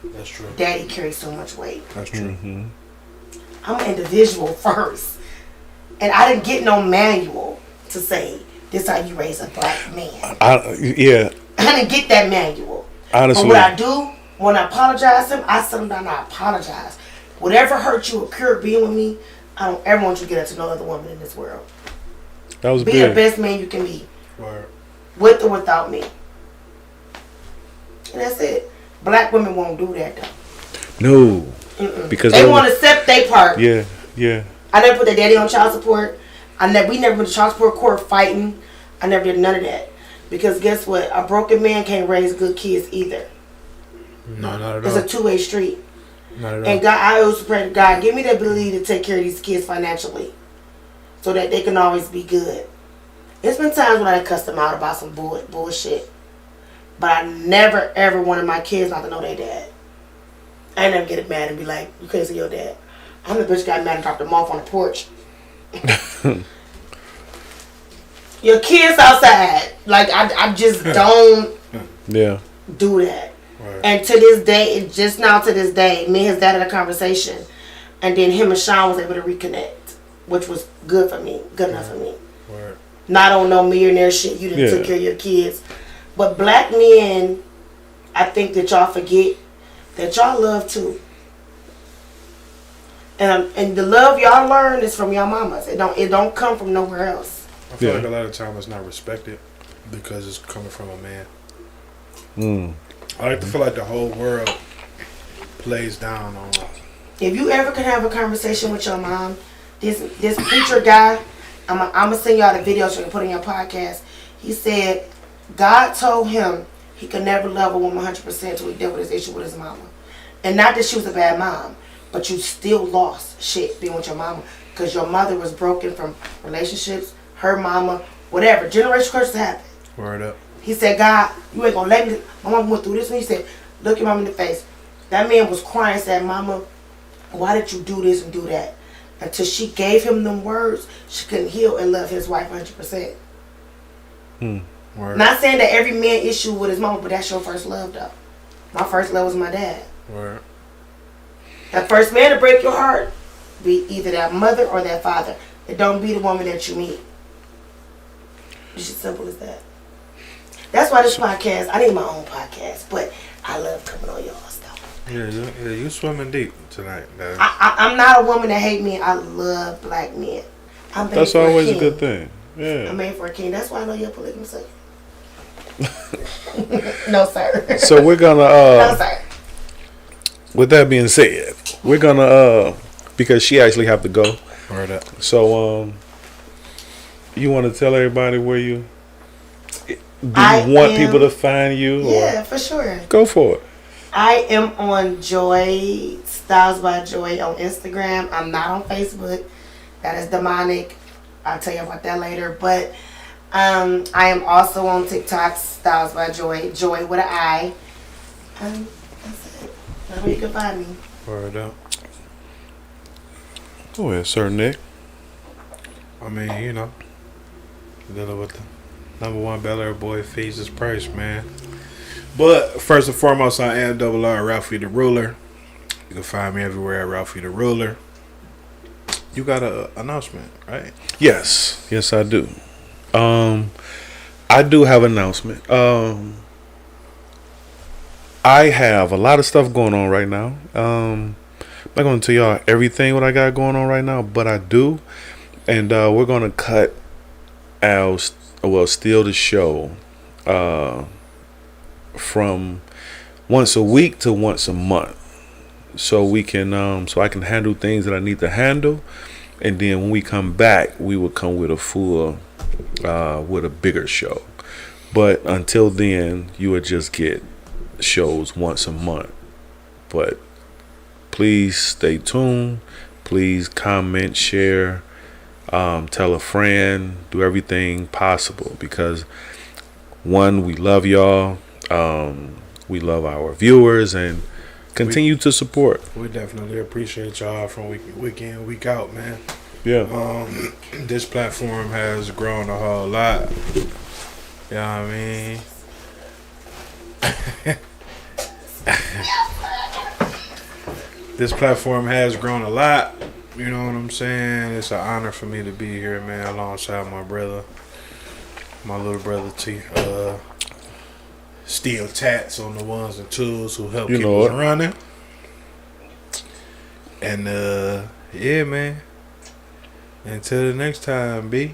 [SPEAKER 2] That's true.
[SPEAKER 3] Daddy carries so much weight.
[SPEAKER 2] That's true.
[SPEAKER 1] Mm-hmm.
[SPEAKER 3] I'm an individual first. And I didn't get no manual to say, this is how you raise a black man. I didn't get that manual.
[SPEAKER 1] Honestly.
[SPEAKER 3] But what I do, when I apologize to him, I sit him down and I apologize. Whatever hurt you or cured being with me, I don't ever want you to get into no other woman in this world.
[SPEAKER 1] That was
[SPEAKER 3] Be
[SPEAKER 1] big.
[SPEAKER 3] the best man you can be.
[SPEAKER 2] Word.
[SPEAKER 3] With or without me. And that's it. Black women won't do that though.
[SPEAKER 1] No. Because
[SPEAKER 3] they want to accept their part.
[SPEAKER 1] Yeah, yeah.
[SPEAKER 3] I never put their daddy on child support. We never went to child support court fighting. I never did none of that. Because guess what? A broken man can't raise good kids either.
[SPEAKER 2] No, not at
[SPEAKER 3] It's
[SPEAKER 2] all.
[SPEAKER 3] a two-way street.
[SPEAKER 2] Not at all.
[SPEAKER 3] And God, I always pray to God, give me the ability to take care of these kids financially. So that they can always be good. It's been times when I cussed them out about some bullshit. But I never ever wanted my kids not to know their dad. I ain't never get mad and be like, you can't see your dad. I'm the bitch got mad and dropped them off on the porch. Your kids outside. Like, I just don't do that.
[SPEAKER 2] Right.
[SPEAKER 3] And to this day, to this day, me and his dad had a conversation. And then him and Sean was able to reconnect. Which was good for me. Good enough for me.
[SPEAKER 2] Right.
[SPEAKER 3] Not on no millionaire shit. You didn't take care of your kids. But black men, I think that y'all forget that y'all love too. And the love y'all learn is from y'all mamas. It don't come from nowhere else.
[SPEAKER 2] I feel like a lot of time it's not respected because it's coming from a man. I like to feel like the whole world plays down on.
[SPEAKER 3] If you ever can have a conversation with your mom, this preacher guy, I'm gonna send y'all the videos so you can put in your podcast. He said God told him he could never love a woman 100% until he dealt with his issue with his mama. And not that she was a bad mom, but you still lost shit being with your mama because your mother was broken from relationships, her mama, whatever. Generational curses happen.
[SPEAKER 2] Word up.
[SPEAKER 3] He said, God, you ain't gonna let me. My mama went through this, and he said, look your mama in the face. That man was crying, said, Mama, why did you do this and do that? Until she gave him them words, she couldn't heal and love his wife 100%.
[SPEAKER 2] Word.
[SPEAKER 3] Not saying that every man issue with his mama, but that's your first love, though. My first love was my dad.
[SPEAKER 2] Word.
[SPEAKER 3] That first man to break your heart be either that mother or that father. It don't be the woman that you meet. It's as simple as that. That's why this podcast, I need my own podcast, but I love coming on y'all stuff.
[SPEAKER 2] Yeah, you swimming deep tonight.
[SPEAKER 3] I'm not a woman that hate men. I love black men.
[SPEAKER 1] That's always a good thing. Yeah.
[SPEAKER 3] I'm made for a king. That's why I know you're polygamous. No, sir.
[SPEAKER 1] So we're gonna.
[SPEAKER 3] No, sir.
[SPEAKER 1] With that being said, we're gonna because she actually have to go.
[SPEAKER 2] Word up.
[SPEAKER 1] So you want to tell everybody where you? Do you want people to find you?
[SPEAKER 3] Yeah,
[SPEAKER 1] or?
[SPEAKER 3] for sure.
[SPEAKER 1] Go for it.
[SPEAKER 3] I am on Joy Styles by Joy on Instagram. I'm not on Facebook. That is demonic. I'll tell you about that later. But I am also on TikTok, Styles by Joy, Joy with an I. That's it. That's where you can find me.
[SPEAKER 2] Word up.
[SPEAKER 1] Go ahead, Sir Nick.
[SPEAKER 2] I mean, dealing with the number one Bel Air boy fees his price, man. But first and foremost, I am RR Ralphie the Ruler. You can find me everywhere at Ralphie the Ruler. You got an announcement, right?
[SPEAKER 1] Yes, I do. I do have an announcement. I have a lot of stuff going on right now. I'm not going to tell y'all everything what I got going on right now, but I do. And we're going to cut steal the show from once a week to once a month. So we can so I can handle things that I need to handle. And then when we come back, we will come with a full with a bigger show. But until then, you would just get shows once a month. But please stay tuned. Please comment, share, tell a friend, do everything possible, because one, we love y'all. We love our viewers and continue to support.
[SPEAKER 2] We definitely appreciate y'all from week in, week out, man.
[SPEAKER 1] Yeah.
[SPEAKER 2] This platform has grown a whole lot. You know what I mean? This platform has grown a lot. You know what I'm saying? It's an honor for me to be here, man, alongside my brother, my little brother T. Steel Tats on the ones and twos who help keep us running. And yeah, man. Until the next time, B.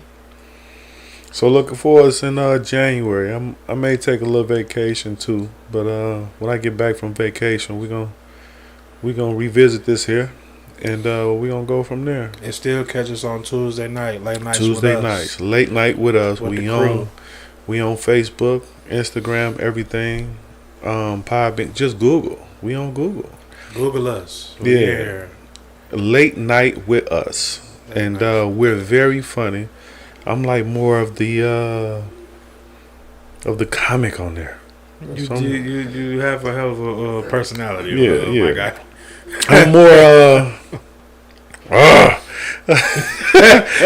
[SPEAKER 1] So looking for us in January. I may take a little vacation too, but when I get back from vacation, we're gonna revisit this here, and we're gonna go from there.
[SPEAKER 2] And still catch us on Tuesday night, late nights.
[SPEAKER 1] Tuesday nights, late night with us.
[SPEAKER 2] With
[SPEAKER 1] We on Facebook, Instagram, everything. Podbean. Just Google. We on Google.
[SPEAKER 2] Google us.
[SPEAKER 1] We're here. Late night with us, and we're very funny. I'm like more of the comic on there.
[SPEAKER 2] You have a hell of a personality.
[SPEAKER 1] Yeah.
[SPEAKER 2] My guy.
[SPEAKER 1] I'm more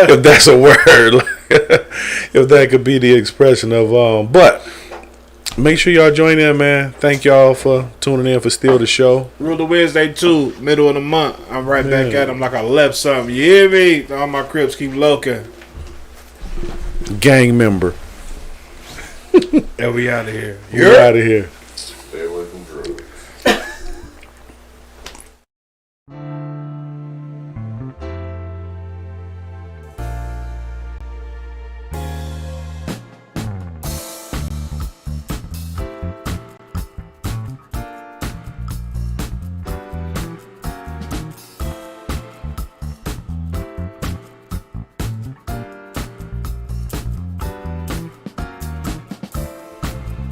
[SPEAKER 1] if that's a word, if that could be the expression of but make sure y'all join in, man. Thank y'all for tuning in for Steal the Show.
[SPEAKER 2] Ruler Wednesday 2, middle of the month. I'm right back at them like I left something. You hear me? All my Crips keep loking.
[SPEAKER 1] Gang member.
[SPEAKER 2] And we out of here.
[SPEAKER 1] We're out of here.